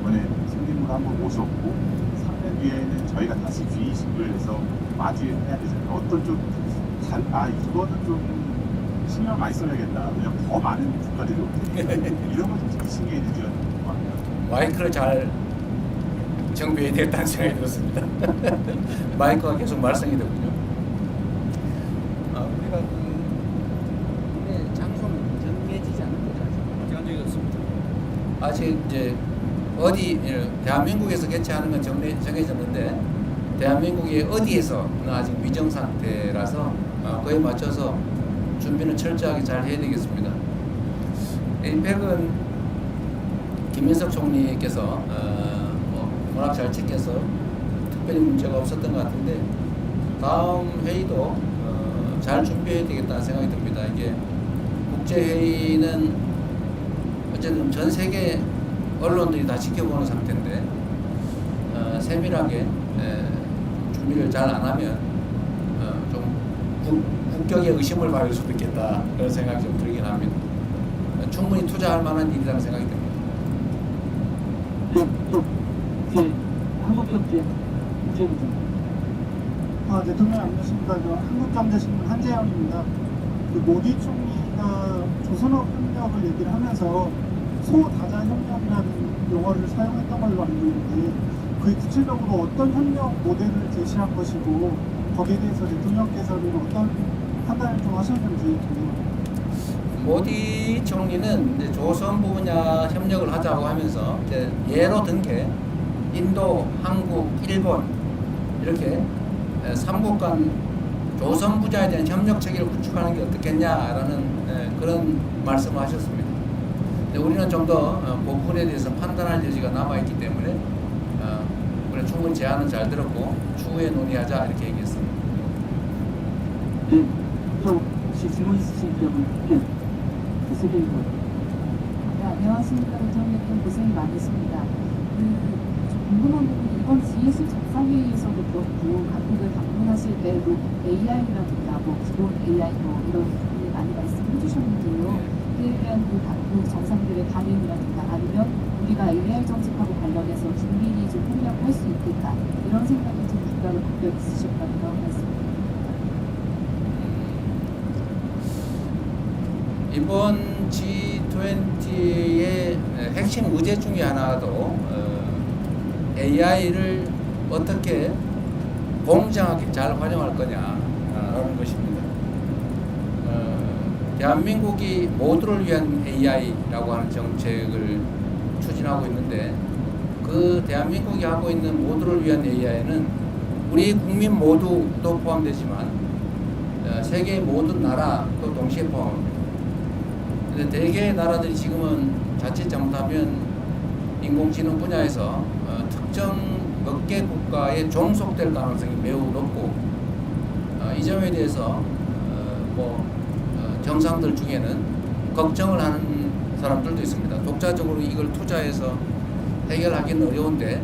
이번에 손님으로 한번 모셨고 3년 뒤에는 저희가 다시 주의식을 해서 맞이해야 되잖아요. 어떤 좀 이거는 좀 신경 많이 써야겠다. 왜냐면 더 많은 국가들이 올 테니까 이런 거좀 신경이 느껴지는 것 같아요. 마이크를 잘 정비해야 되겠다는 생각이 들었습니다. 마이크가 계속 말썽이 되군요. 우리가 장소는 정해지지 않은 거죠. 아직 안 정해졌습니다. 아직 이제 어디 대한민국에서 개최하는 건 정해졌는데 대한민국의 어디에서는 아직 미정 상태라서 그에 맞춰서 준비는 철저하게 잘 해야 되겠습니다. 에이펙은 김민석 총리께서 워낙 잘 챙겨서 특별히 문제가 없었던 것 같은데 다음 회의도 잘 준비해야 되겠다는 생각이 듭니다. 이게 국제회의는 어쨌든 전 세계 언론들이 다 지켜보는 상태인데 세밀하게 준비를 잘 안 하면 좀 국격에 의심을 받을 수도 있겠다 그런 생각이 좀 들긴 합니다. 충분히 투자할 만한 일이라는 생각이 듭니다. 네, 또 한국경제 문제부터. 대통령 안녕하십니까. 한국경제신문 한재영입니다. 그 모디 총리가 조선업 협력을 얘기를 하면서 소다자 협력이라는 용어를 사용했던 걸로 알고 있는데 그게 구체적으로 어떤 협력 모델을 제시한 것이고 거기에 대해서 대통령께서는 어떤 판단을 좀 하셨는지 궁금합니다. 모디 총리는 이제 조선부 분야 협력을 하자고 하면서 이제 예로 든 게 인도, 한국, 일본 이렇게 3국 간 조선 분야에 대한 협력 체계를 구축하는 게 어떻겠냐라는 그런 말씀을 하셨습니다. 근데 우리는 좀 더 그 부분에 대해서 판단할 여지가 남아 있기 때문에 그래 충분히 제안은 잘 들었고 추후에 논의하자 이렇게 얘기했습니다. 네, 또 혹시 질문 있으신 기자분, 네, 세계일보. 네, 안녕하십니까. 대통령님 고생 많으십니다. 좀 궁금한 부분이 이번 G20 정상회의에서도 그렇고 각국을 방문하실 때 AI라든가 기본 AI 이런 부분을 많이 말씀해 주셨는데요. 그에 대한 각국 정상들의 반응이라든가 아니면 우리가 AI 정책하고 관련해서 긴밀히 좀 협력할 수 있겠다 이런 생각이 좀 국가를 갖고 있으셨다는 말씀입니다. 이번 G20의 핵심 의제 중에 하나도 AI를 어떻게 공정하게 잘 활용할 거냐라는 것입니다. 대한민국이 모두를 위한 AI라고 하는 정책을 추진하고 있는데 그 대한민국이 하고 있는 모두를 위한 AI는 우리 국민 모두도 포함되지만 세계의 모든 나라도 동시에 포함합니다. 근데 대개의 나라들이 지금은 자칫 잘못하면 인공지능 분야에서 특정 몇 개 국가에 종속될 가능성이 매우 높고 이 점에 대해서 정상들 중에는 걱정을 하는 사람들도 있습니다. 독자적으로 이걸 투자해서 해결하기는 어려운데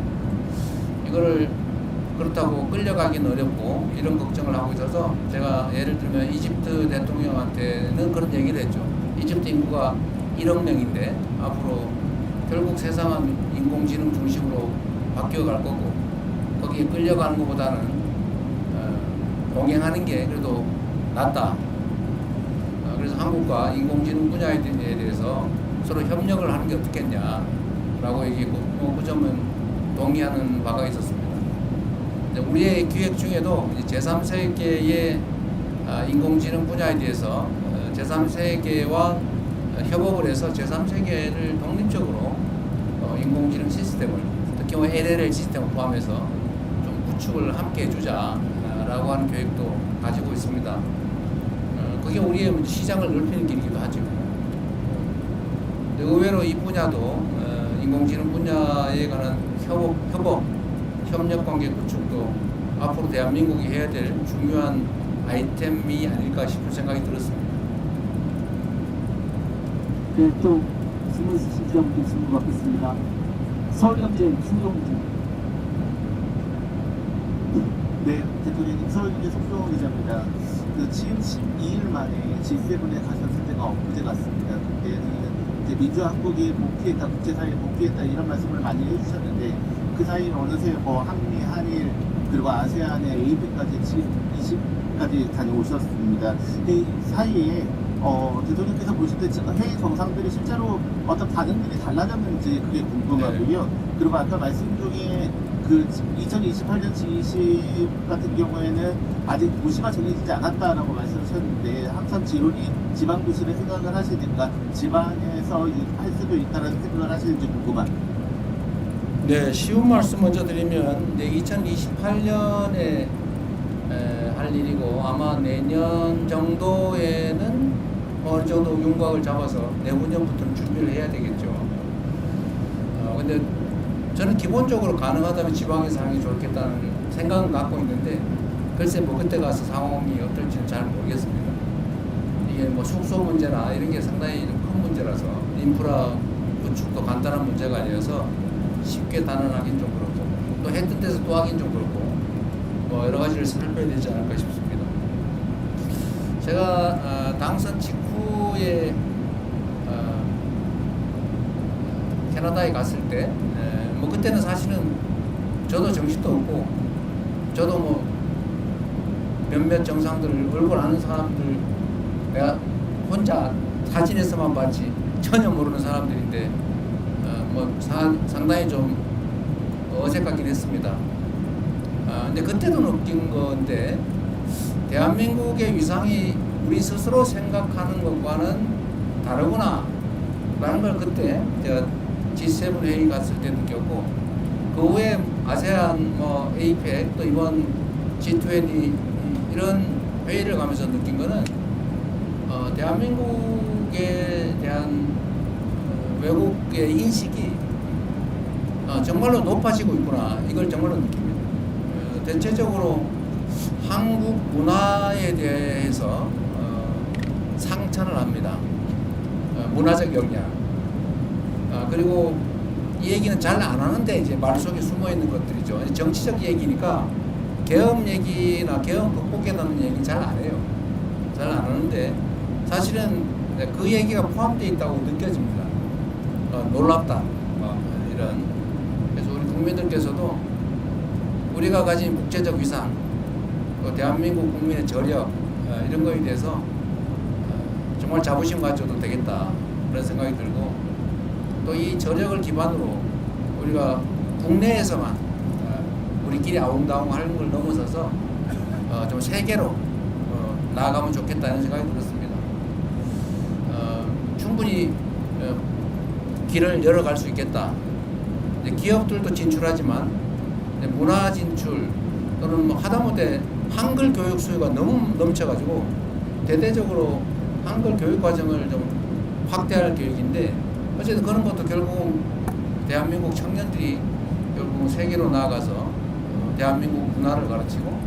이거를 그렇다고 끌려가기는 어렵고 이런 걱정을 하고 있어서 제가 예를 들면 이집트 대통령한테는 그런 얘기를 했죠. 이집트 인구가 1억 명인데 앞으로 결국 세상은 인공지능 중심으로 바뀌어갈 거고 거기에 끌려가는 것보다는 동행하는 게 그래도 낫다. 그래서 한국과 인공지능 분야에 대해서 서로 협력을 하는 게 어떻겠냐라고 얘기했고 그 점은 동의하는 바가 있었습니다. 우리의 기획 중에도 제3세계의 인공지능 분야에 대해서 제3세계와 협업을 해서 제3세계를 독립적으로 인공지능 시스템을 특히 LLL 시스템을 포함해서 좀 구축을 함께 해주자라고 하는 계획도 가지고 있습니다. 그게 우리의 시장을 넓히는 길이기도 하죠. 의외로 이 분야도 인공지능 분야에 관한 협력 관계 구축도 앞으로 대한민국이 해야 될 중요한 아이템이 아닐까 싶은 생각이 들었습니다. 네, 또 질문 있으신 기자분들 질문 받겠습니다. 서울경제 송정훈 네, 대통령님 서울경제 송정훈 기자입니다. 지금 12일 만에 G7에 가셨을 때가 엊그제 같습니다. 그때는 이제 민주화 한국이 복귀했다, 국제사회에 복귀했다 이런 말씀을 많이 해주셨는데 그 사이에 어느새 한미, 한일 그리고 아세안의 AP까지 G20까지 다녀오셨습니다. 이 사이에 대통령께서 보실 때 회의 정상들이 실제로 어떤 반응들이 달라졌는지 그게 궁금하고요. 그리고 아까 말씀 중에 그 2028년 G20 같은 경우에는 아직 도시가 정해지지 않았다라고 말씀하셨는데 항상 지방 도시를 생각을 하시니까 지방에서 할 수도 있다는 생각을 하시는지 궁금합니다. 네, 쉬운 말씀 먼저 드리면 2028년에 할 일이고 아마 내년 정도에는 어느 정도 윤곽을 잡아서 내후년부터는 준비를 해야 되겠죠. 근데 저는 기본적으로 가능하다면 지방에서 하는 게 좋겠다는 생각은 갖고 있는데 글쎄 그때 가서 상황이 어떨지는 잘 모르겠습니다. 이게 숙소 문제나 이런 게 상당히 큰 문제라서 인프라 구축도 간단한 문제가 아니어서 쉽게 단언하긴 좀 그렇고 또 했던 데서 또 하긴 좀 그렇고 여러 가지를 살펴야 되지 않을까 싶습니다. 제가 당선 직후에 캐나다에 갔을 때 그때는 사실은 저도 정신도 없고 저도 몇몇 정상들 얼굴 아는 사람들 내가 혼자 사진에서만 봤지 전혀 모르는 사람들인데 상당히 좀 어색하긴 했습니다. 근데 그때도 느낀 건데 대한민국의 위상이 우리 스스로 생각하는 것과는 다르구나 라는 걸 그때 제가 G7 회의 갔을 때 느꼈고 그 후에 아세안, APEC 또 이번 G20 이런 회의를 가면서 느낀 거는 대한민국에 대한 외국의 인식이 정말로 높아지고 있구나 이걸 정말로 느낍니다. 대체적으로 한국 문화에 대해서 상처를 합니다. 문화적 영향. 그리고 이 얘기는 잘 안 하는데 이제 말 속에 숨어 있는 것들이죠. 정치적 얘기니까 계엄 얘기나 계엄 극복에 대한 얘기는 잘 안 해요. 잘 안 하는데 사실은 그 얘기가 포함되어 있다고 느껴집니다. 놀랍다. 이런. 그래서 우리 국민들께서도 우리가 가진 국제적 위상, 대한민국 국민의 저력 이런 거에 대해서 좀 정말 자부심 가져도 되겠다 그런 생각이 들고, 또 이 저력을 기반으로 우리가 국내에서만 우리끼리 아웅다웅 하는 걸 넘어서서 좀 세계로 나아가면 좋겠다는 생각이 들었습니다. 충분히 길을 열어갈 수 있겠다. 기업들도 진출하지만 문화 진출 또는 뭐 하다못해 한글 교육 수요가 너무 넘쳐가지고 대대적으로 한글 교육 과정을 좀 확대할 계획인데, 어쨌든 그런 것도 결국 대한민국 청년들이 결국 세계로 나아가서 대한민국 문화를 가르치고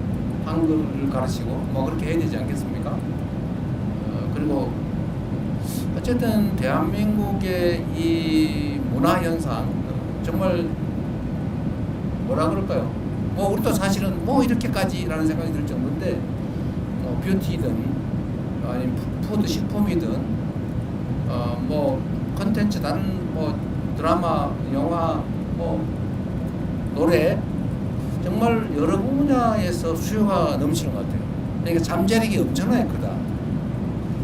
한글을 가르치고 뭐 그렇게 해야 되지 않겠습니까? 그리고 어쨌든 대한민국의 이 문화 현상 정말 뭐라 그럴까요? 우리도 사실은 뭐 이렇게까지라는 생각이 들 정도인데, 뷰티든 아니면 푸드 식품이든 뭐 컨텐츠 다른 뭐 드라마, 영화, 뭐 노래 정말 여러 분야에서 수요가 넘치는 것 같아요. 그러니까 잠재력이 엄청나게 크다.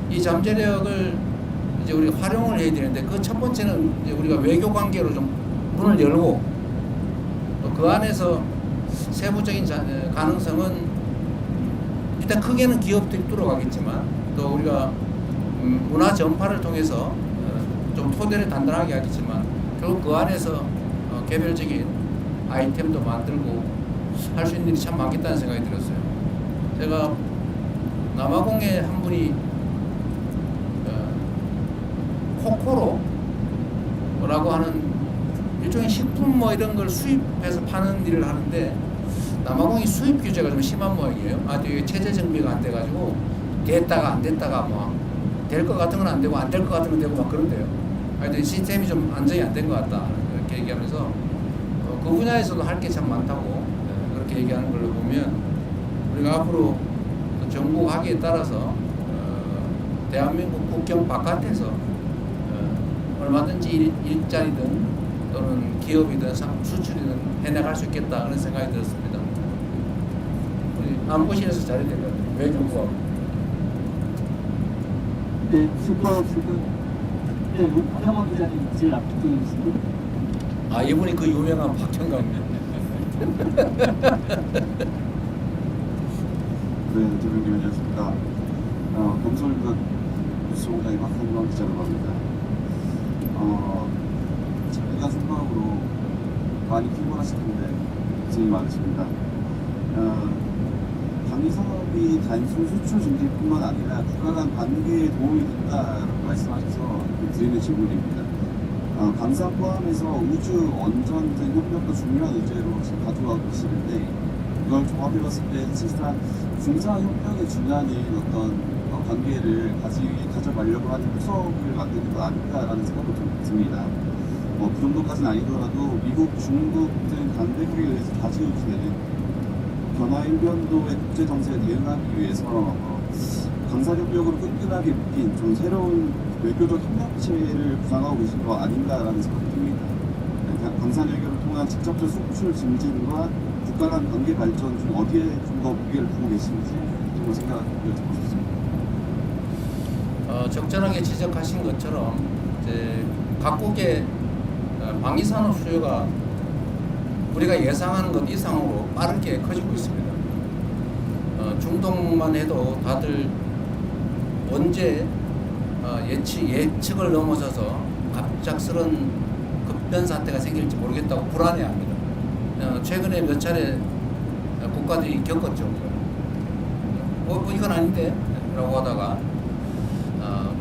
이 잠재력을 이제 우리가 활용을 해야 되는데, 그 첫 번째는 이제 우리가 외교 관계로 좀 문을 열고, 또 그 안에서 세부적인 가능성은 일단 크게는 기업들이 뚫어가겠지만, 또 우리가 문화 전파를 통해서 좀 토대를 단단하게 하겠지만, 결국 그 안에서 개별적인 아이템도 만들고 할 수 있는 일이 참 많겠다는 생각이 들었어요. 제가 남아공에 한 분이 코코로라고 하는 일종의 식품 뭐 이런 걸 수입해서 파는 일을 하는데, 남아공이 수입 규제가 좀 심한 모양이에요. 아주 체제 정비가 안 돼가지고 됐다가 안 됐다가 뭐 될 것 같은 건 안 되고 안 될 것 같은 건 되고 막 그런데요. 하여튼 시스템이 좀 안정이 안 된 것 같다 이렇게 얘기하면서 그 분야에서도 할 게 참 많다고 그렇게 얘기하는 걸로 보면, 우리가 앞으로 정부 하기에 따라서 대한민국 국경 바깥에서 얼마든지 일자리든 또는 기업이든 수출이든 해나갈 수 있겠다 그런 생각이 들었습니다. 우리 안보실에서 잘해야 될 것 같아요. 외교부하고. 네, 슈퍼스는 박형원 기자님 제일 앞쪽에 계신데. 이분이 그 유명한 박형광님. 네, 대표님 안녕하십니까. 검설과 뉴스공장의 박형광 기자라고 합니다. 제가 생각으로 많이 피곤하실 텐데 고생이 많으십니다. 방위 산업이 단순 수출 증진뿐만 아니라 국가 간 관계에 도움이 된다라고 말씀하셔서 드리는 질문입니다. 방산 포함해서 우주, 원전 등 협력도 중요한 의제로 지금 가져가고 계시는데, 이걸 종합해봤을 때 사실상 군사협력에 준하는 어떤 관계를 가져가려고 하는 구석을 만드는 거 아닐까라는 생각도 좀 듭니다. 그 정도까지는 아니더라도 미국, 중국 등 강대국에 의해서 좌지우지되는 변화일변도의 국제 정세에 대응하기 위해서 강사협력으로 끈끈하게 묶인 좀 새로운 외교적 협력체를 구상하고 계신 거 아닌가라는 생각이 듭니다. 강사외교를 통한 직접적 수출 증진과 국가 간 관계 발전 중 어디에 좀 더 무게를 두고 계신지 좀 생각을 여쭤보고 싶습니다. 적절하게 지적하신 것처럼 이제 각국의 방위산업 수요가 우리가 예상하는 것 이상으로 빠르게 커지고 있습니다. 중동만 해도 다들 언제 예측을 넘어서서 갑작스런 급변 사태가 생길지 모르겠다고 불안해합니다. 최근에 몇 차례 국가들이 겪었죠. 이건 아닌데? 라고 하다가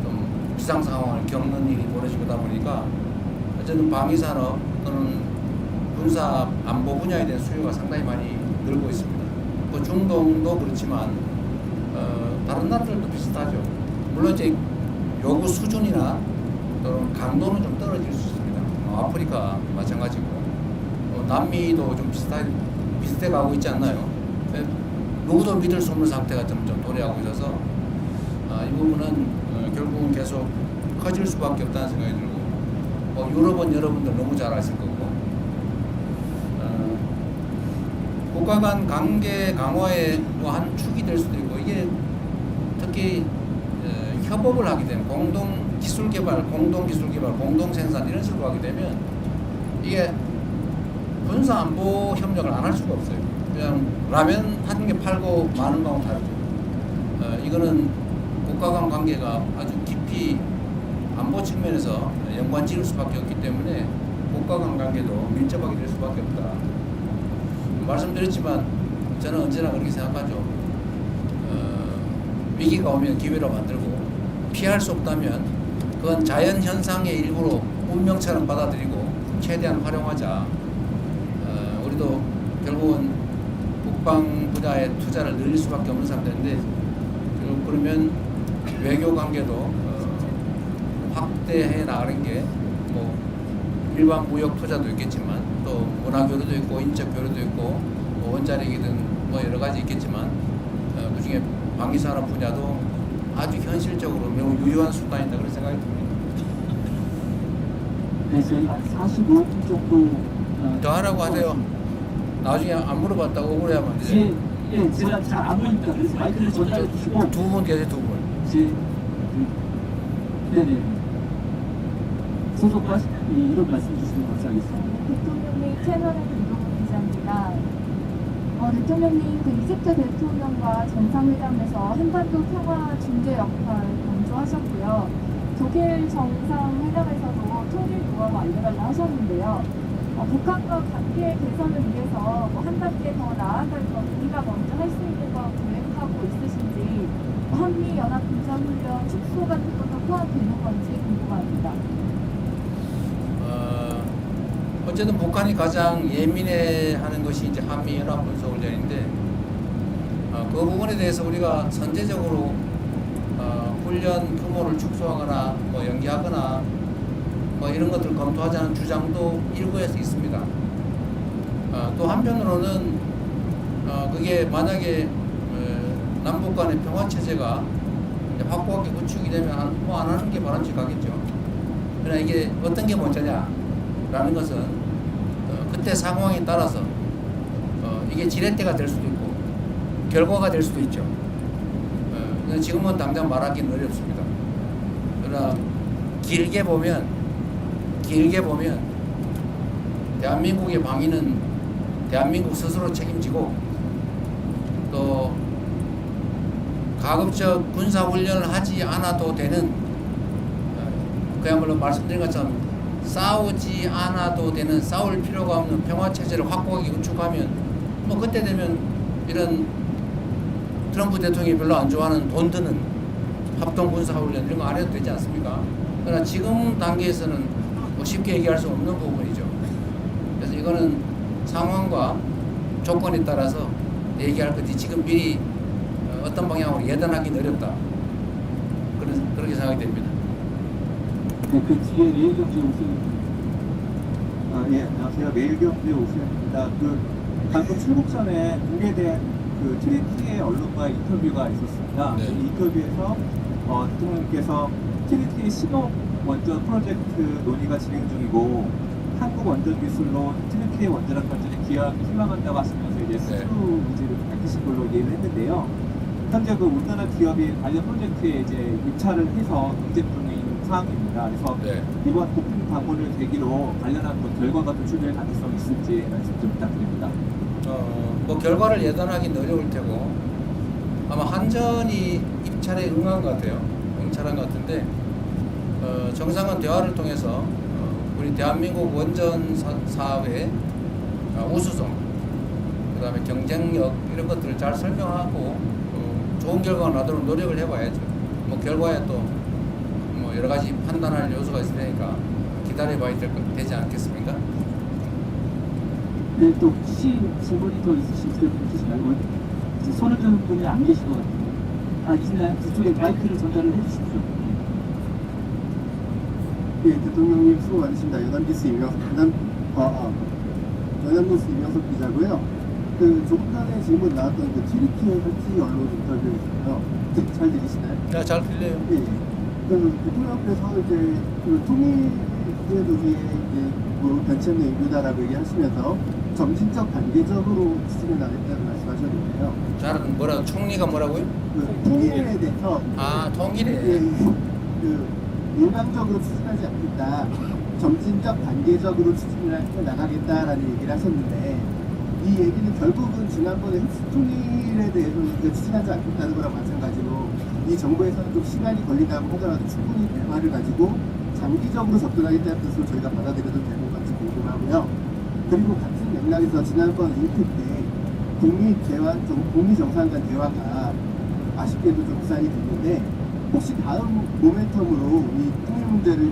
좀 비상 상황을 겪는 일이 벌어지다 보니까 어쨌든 방위산업 또는 군사 안보 분야에 대한 수요가 상당히 많이 늘고 있습니다. 또 중동도 그렇지만 다른 나라들도 비슷하죠. 물론 이제 요구 수준이나 또는 강도는 좀 떨어질 수 있습니다. 아프리카 마찬가지고 남미도 좀 비슷해 가고 있지 않나요? 누구도 믿을 수 없는 상태가 좀 도래하고 있어서 이 부분은 결국은 계속 커질 수밖에 없다는 생각이 들고, 유럽은 여러분들 너무 잘 아실 거고, 국가 간 관계 강화의 또 한 축이 될 수도 있고, 이게 특히 협업을 하게 되면 공동 기술 개발, 공동 생산 이런 식으로 하게 되면 이게 군사 안보 협력을 안 할 수가 없어요. 그냥 라면 한 개 팔고 마는 거하고 다르죠. 이거는 국가 간 관계가 아주 깊이 안보 측면에서 연관 지을 수밖에 없기 때문에 국가 간 관계도 밀접하게 될 수밖에 없다. 말씀드렸지만 저는 언제나 그렇게 생각하죠. 위기가 오면 기회로 만들고 피할 수 없다면 그건 자연 현상의 일부로 운명처럼 받아들이고 최대한 활용하자. 우리도 결국은 국방 분야에 투자를 늘릴 수밖에 없는 상태인데 결국 그러면 외교 관계도 확대해 나가는 게 뭐 일반 무역 투자도 있겠지만 또 문화 교류도 있고 인적 교류도 있고 뭐 원자력이든 뭐 여러 가지 있겠지만 그중에 방위산업 분야도 아주 현실적으로 매우 유효한 수단이다 그런 생각이 듭니다. 네, 저희가 45분 정도 더 하라고 하세요. 나중에 안 물어봤다고 억울해하면 안 되죠. 예, 제가 잘 안 보니까 그래서 마이크를 전달해 주시고 두 분 계세요, 두 분. 네네. 소속과 이런 말씀 주시면 감사하겠습니다. 대통령님 채널의 김동훈 기자입니다. 대통령님 그 이집트 대통령과 정상회담에서 한반도 평화 중재 역할 강조하셨고요. 독일 정상회담에서도 통일 조화 완료를 하셨는데요. 북한과 관계 개선을 위해서 한 단계 더 나아갈 것 우리가 먼저 할 수 있는 거 계획하고 있으신지 한미 연합 군사훈련 축소 같은 것도 포함되는 건지 궁금합니다. 어쨌든 북한이 가장 예민해하는 것이 이제 한미 연합 군사훈련인데 그 부분에 대해서 우리가 선제적으로 훈련 규모를 축소하거나 뭐 연기하거나 뭐 이런 것들을 검토하자는 주장도 일부에서 있습니다. 또 한편으로는 그게 만약에 남북 간의 평화 체제가 확고하게 구축이 되면 뭐 안 하는 게 바람직하겠죠. 그러나 이게 어떤 게 먼저냐라는 것은 그때 상황에 따라서 이게 지렛대가 될 수도 있고 결과가 될 수도 있죠. 지금은 당장 말하기는 어렵습니다. 그러나 길게 보면 대한민국의 방위는 대한민국 스스로 책임지고 또 가급적 군사훈련을 하지 않아도 되는 그야말로 말씀드린 것처럼 싸우지 않아도 되는 싸울 필요가 없는 평화체제를 확고하게 구축하면 뭐 그때 되면 이런 트럼프 대통령이 별로 안 좋아하는 돈 드는 합동군사훈련 이런 거 안 해도 되지 않습니까? 그러나 지금 단계에서는 뭐 쉽게 얘기할 수 없는 부분이죠. 그래서 이거는 상황과 조건에 따라서 얘기할 것이 지금 미리 어떤 방향으로 예단하기는 어렵다. 그렇게 생각이 됩니다. 네, 그 뒤에 매일경제 오세훈. 예, 안녕하세요. 매일경제 오세훈입니다. 방금 출국 전에 공개된 트리티의 언론과의 인터뷰가 있었습니다. 네. 이 인터뷰에서 대통령님께서 트리티 신호 원전 프로젝트 논의가 진행 중이고 한국 원전 기술로 트리티의 원자력 발전에 기여하기 희망한다고 하시면서 이제 수주 의지를 밝히신 걸로 이해를 했는데요. 현재 우리나라 기업이 관련 프로젝트에 이제 입찰을 해서 경쟁 중에 있는 상황입니다. 그래서 이번 국빈 방문을 계기로 관련한 결과가 도출될 가능성이 있을지 말씀 좀 부탁드립니다. 뭐 결과를 예단하기는 어려울 테고 아마 한전이 입찰에 응한 것 같아요. 응찰한 것 같은데 정상은 대화를 통해서 우리 대한민국 원전 사업의 우수성, 그 다음에 경쟁력 이런 것들을 잘 설명하고 좋은 결과가 나도록 노력을 해봐야죠. 뭐 결과에 또 뭐 여러 가지 판단할 요소가 있을 테니까 기다려봐야 되지 않겠습니까? 네, 또 혹시 질문이 더 있으시면 이제 손을 드는 분이 안 계신 것 같아요. 있나요? 그쪽에 마이크를 전달을 해주십시오. 예, 대통령님 수고 많으십니다. 연합뉴스 이명석 기자고요. 조금 전에 질문 나왔던 트리티의 현지 언론 인터뷰에서요. 잘 들리시나요? 네, 잘 들려요. 예. 대통령께서 통일의 논의에 변칙 외교다라고 얘기하시면서 점진적 단계적으로 추진해 나겠다는 말씀하셨는데요. 잘은 뭐라고 총리가 뭐라고요? 그 통일에 대해서 통일에 그 일방적으로 추진하지 않겠다. 점진적 단계적으로 추진을 해 나가겠다라는 얘기를 하셨는데 이 얘기는 결국은 지난번에 흡수 통일에 대해서 추진하지 않겠다는 거랑 마찬가지로 이 정부에서는 좀 시간이 걸린다고 하더라도 충분히 대화를 가지고 장기적으로 접근하겠다는 뜻으로 저희가 받아들여도 되는 건지 궁금하고요. 그리고 같은 맥락에서 지난번 인트 때 북미 정상간 대화가 아쉽게도 좀 무산이 됐는데 혹시 다음 모멘텀으로 이 통일 문제를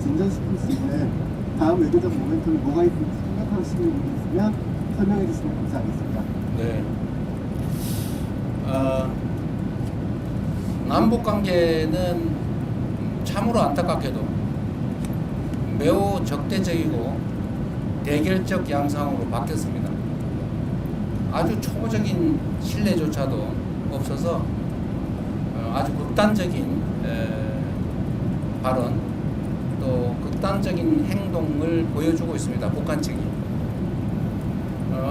진전시킬 수 있는 다음 외교적 모멘텀이 뭐가 있을지 생각하시는 분이 있으면 설명해 주시면 감사하겠습니다. 네. 남북 관계는 참으로 안타깝게도 매우 적대적이고 대결적 양상으로 바뀌었습니다. 아주 초보적인 신뢰조차도 없어서 아주 극단적인 발언 또 극단적인 행동을 보여주고 있습니다. 북한 측이.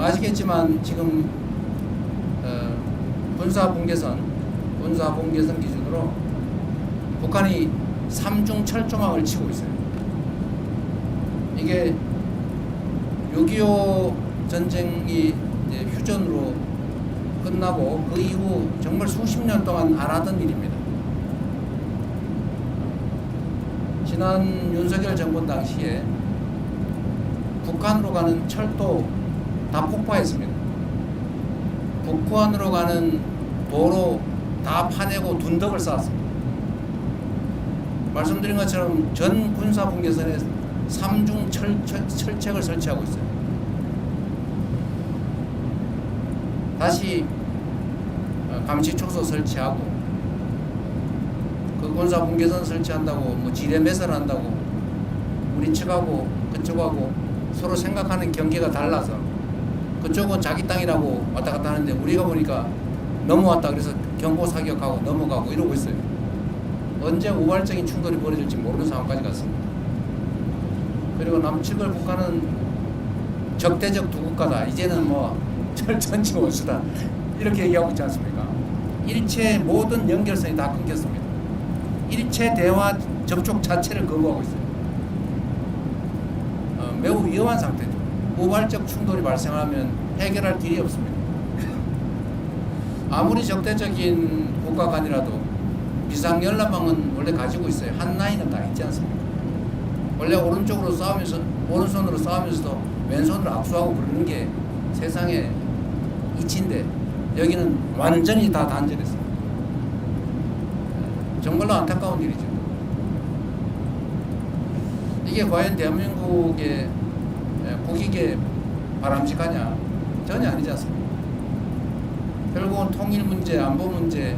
아시겠지만 지금 군사분계선 기준으로 북한이 3중 철조망을 치고 있어요. 이게 6.25 전쟁이 이제 휴전으로 끝나고 그 이후 정말 수십 년 동안 안 하던 일입니다. 지난 윤석열 정권 당시에 북한으로 가는 철도 다 폭파했습니다. 북한으로 가는 도로 다 파내고 둔덕을 쌓았습니다. 말씀드린 것처럼 전 군사분계선에 3중 철책을 설치하고 있어요. 다시 감시초소 설치하고 그 군사분계선 설치한다고 뭐 지뢰 매설한다고 우리 측하고 그쪽하고 서로 생각하는 경계가 달라서 그쪽은 자기 땅이라고 왔다 갔다 하는데 우리가 보니까 넘어왔다 그래서 경보 사격하고 넘어가고 이러고 있어요. 언제 우발적인 충돌이 벌어질지 모르는 상황까지 갔습니다. 그리고 남측을 북한은 적대적 두 국가다. 이제는 뭐 철천지 원수다. 이렇게 얘기하고 있지 않습니까? 일체 모든 연결선이 다 끊겼습니다. 일체 대화 접촉 자체를 거부하고 있어요. 매우 위험한 상태죠. 우발적 충돌이 발생하면 해결할 길이 없습니다. 아무리 적대적인 국가 간이라도 비상연락망은 원래 가지고 있어요. 한 라인은 다 있지 않습니까? 원래 오른쪽으로 싸우면서 오른손으로 싸우면서도 왼손으로 악수하고 부르는 게 세상의 이치인데 여기는 완전히 다 단절했어요. 정말로 안타까운 일이죠. 이게 과연 대한민국의 국익에 바람직하냐? 전혀 아니지 않습니까? 결국은 통일 문제, 안보 문제,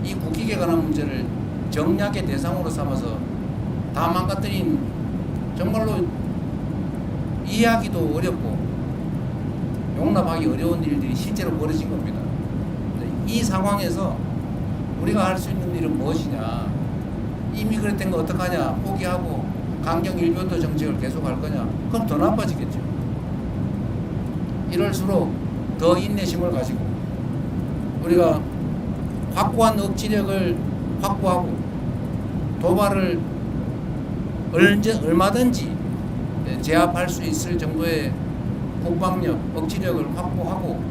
이 국익에 관한 문제를 정략의 대상으로 삼아서 다 망가뜨린 정말로 이해하기도 어렵고 용납하기 어려운 일들이 실제로 벌어진 겁니다. 이 상황에서 우리가 할 수 있는 일은 무엇이냐? 이미 그랬던 거 어떡하냐? 포기하고 강경 일변도 정책을 계속 할 거냐? 그럼 더 나빠지겠죠. 이럴수록 더 인내심을 가지고 우리가 확고한 억지력을 확보하고 도발을 얼마든지 제압할 수 있을 정도의 국방력, 억지력을 확보하고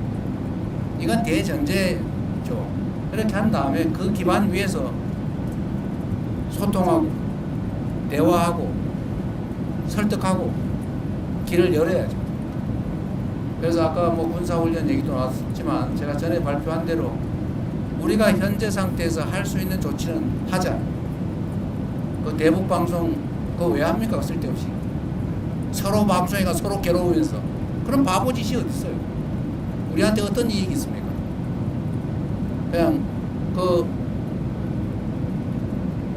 이건 대전제죠. 그렇게 한 다음에 그 기반 위에서 소통하고 대화하고 설득하고 길을 열어야죠. 그래서 아까 뭐 군사훈련 얘기도 나왔지만 제가 전에 발표한 대로 우리가 현재 상태에서 할 수 있는 조치는 하자. 그 대북 방송 그거 왜 합니까? 쓸데없이. 서로 방송회가 서로 괴로우면서 그런 바보 짓이 어디 있어요? 우리한테 어떤 이익이 있습니까? 그냥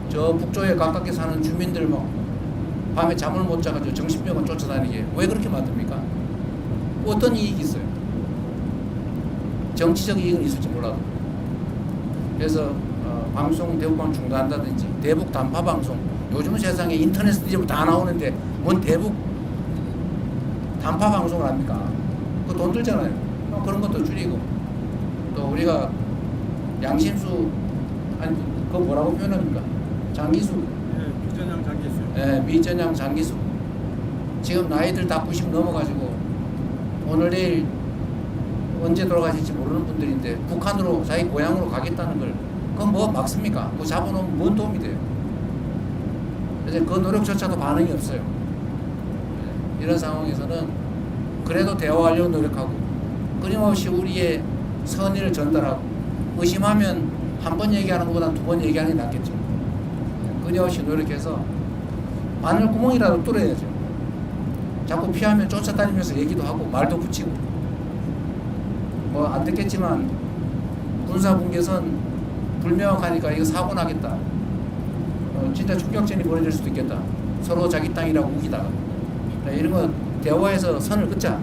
저 북쪽에 가깝게 사는 주민들 뭐 밤에 잠을 못 자가지고 정신병원 쫓아다니게 왜 그렇게 만듭니까? 어떤 이익이 있어요? 정치적 이익은 있을지 몰라도. 그래서 방송 대북방 중단한다든지 대북 단파 방송 요즘 세상에 인터넷 뒤집어 다 나오는데 뭔 대북 단파 방송을 합니까? 그 돈 들잖아요. 그런 것도 줄이고 또 우리가 양심수 아니 그거 뭐라고 표현합니까? 장기수. 미전향 장기수. 예, 미전향 장기수. 지금 나이들 다 90 넘어가지고 오늘 내일 언제 돌아가실지 모르는 분들인데 북한으로 자기 고향으로 가겠다는 걸 그건 뭐 막습니까? 그거 잡아놓으면 뭔 도움이 돼요? 그래서 그 노력조차도 반응이 없어요. 이런 상황에서는 그래도 대화하려고 노력하고 끊임없이 우리의 선의를 전달하고 의심하면 한 번 얘기하는 것보다 두 번 얘기하는 게 낫겠죠. 끊임없이 노력해서 바늘구멍이라도 뚫어야죠. 자꾸 피하면 쫓아다니면서 얘기도 하고 말도 붙이고 뭐 안 듣겠지만 군사분계선 불명확하니까 이거 사고 나겠다. 진짜 총격전이 벌어질 수도 있겠다. 서로 자기 땅이라고 우기다가 이런 거 대화해서 선을 긋자.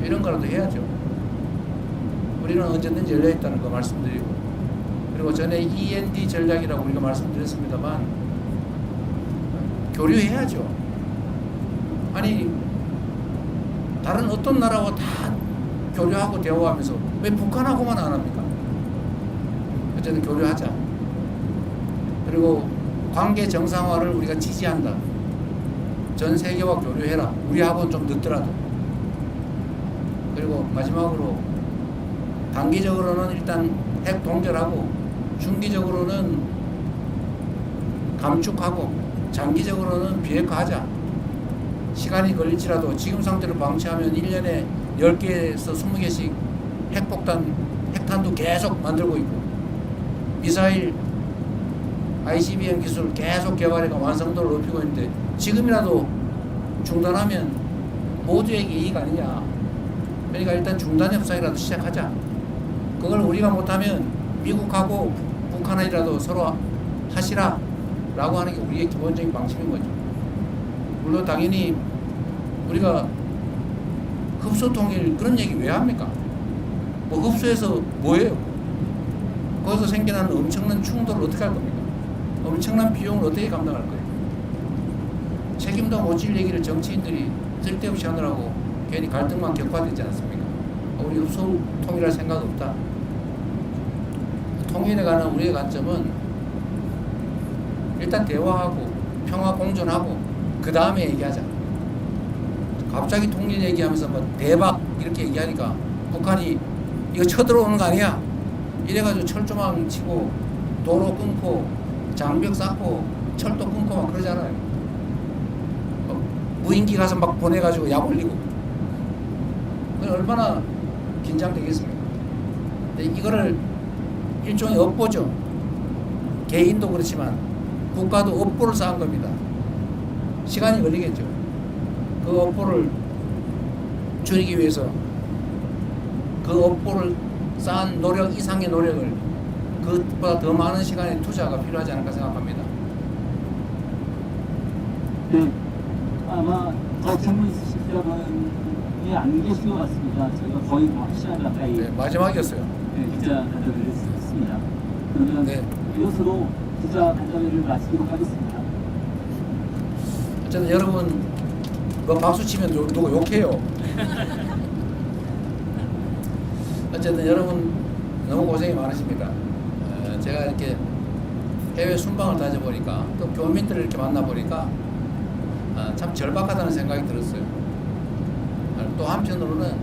이런 거라도 해야죠. 우리는 언제든지 열려있다는 거 말씀드리고 그리고 전에 END 전략이라고 우리가 말씀드렸습니다만 교류해야죠. 아니 다른 어떤 나라와 다 교류하고 대화하면서 왜 북한하고만 안 합니까? 어쨌든 교류하자. 그리고 관계 정상화를 우리가 지지한다. 전 세계와 교류해라. 우리하고는 좀 늦더라도. 그리고 마지막으로 단기적으로는 일단 핵 동결하고 중기적으로는 감축하고 장기적으로는 비핵화하자. 시간이 걸릴지라도 지금 상태로 방치하면 1년에 10개에서 20개씩 핵탄도 계속 만들고 있고 미사일 ICBM 기술 계속 개발해가 완성도를 높이고 있는데 지금이라도 중단하면 모두에게 이익 아니냐. 그러니까 일단 중단 협상이라도 시작하자. 그걸 우리가 못하면 미국하고 북한이라도 서로 하시라 라고 하는 게 우리의 기본적인 방침인 거죠. 물론 당연히 우리가 흡수통일 그런 얘기 왜 합니까? 뭐 흡수해서 뭐예요? 거기서 생겨나는 엄청난 충돌을 어떻게 할 겁니까? 엄청난 비용을 어떻게 감당할 거예요? 책임도 못 질 얘기를 정치인들이 쓸데없이 하느라고 괜히 갈등만 격화되지 않습니까? 우리 흡수 통일할 생각 없다. 통일에 관한 우리의 관점은 일단 대화하고 평화 공존하고 그 다음에 얘기하자. 갑자기 통일 얘기하면서 뭐 대박 이렇게 얘기하니까 북한이 이거 쳐들어오는 거 아니야? 이래가지고 철조망 치고 도로 끊고 장벽 쌓고 철도 끊고 막 그러잖아요. 무인기 가서 막 보내가지고 약 올리고. 얼마나 긴장되겠습니까? 근데 이거를 일종의 업보죠. 개인도 그렇지만 국가도 업보를 쌓은 겁니다. 시간이 걸리겠죠. 그 업보를 줄이기 위해서 그 업보를 쌓은 노력 이상의 노력을 그것보다 더 많은 시간의 투자가 필요하지 않을까 생각합니다. 네, 아마 더 질문 있으실 분이 안 계신 것 같습니다. 저희가 거의 1시간 가까이 네, 마지막이었어요. 네, 기자 간담회를 했습니다. 그러면 네. 이것으로 기자 간담회를 마치도록 하겠습니다. 어쨌든 여러분 그 박수 치면 누구 욕해요. 어쨌든 여러분 너무 고생이 많으십니다. 제가 이렇게 해외 순방을 다녀보니까 또 교민들을 이렇게 만나보니까 참 절박하다는 생각이 들었어요. 또 한편으로는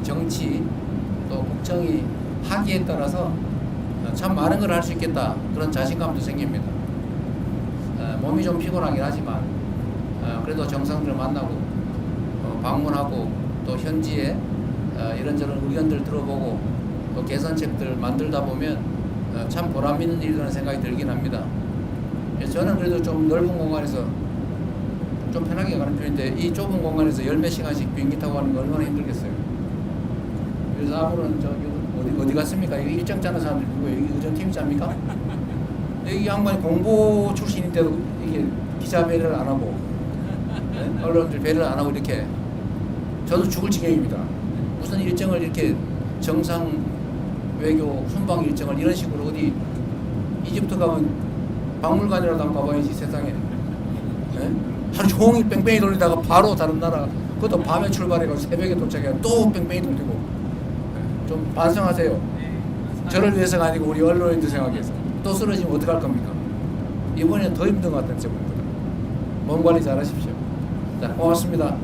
정치 또 국정이 하기에 따라서 참 많은 걸 할 수 있겠다 그런 자신감도 생깁니다. 몸이 좀 피곤하긴 하지만 그래도 정상들을 만나고 방문하고 또 현지에 이런저런 의견들 들어보고 또 개선책들 만들다 보면 참 보람 있는 일이라는 생각이 들긴 합니다. 저는 그래도 좀 넓은 공간에서 좀 편하게 가는 편인데 이 좁은 공간에서 10몇 시간씩 비행기 타고 가는 거 얼마나 힘들겠어요. 그래서 앞으로는 어디 갔습니까? 여기 일정 짜는 사람들 누구예요? 여기 의전팀 짭니까? 이 양반이 공보 출신인데도 이게 기자 배려를 안 하고 네? 언론들 배려를 안 하고 이렇게 저도 죽을 지경입니다. 무슨 일정을 이렇게 정상 외교 순방 일정을 이런 식으로 어디 이집트 가면 박물관이라도 한번 가봐야지 세상에. 네? 하루 종일 뺑뺑이 돌리다가 바로 다른 나라 그것도 밤에 출발해가지고 새벽에 도착해 또 뺑뺑이 돌리고 좀 반성하세요. 저를 위해서가 아니고 우리 언론인들 생각해서 또 쓰러지면 어떡할 겁니까? 이번에는 더 힘든 것 같은 제목입니다. 몸 관리 잘 하십시오. 자, 고맙습니다.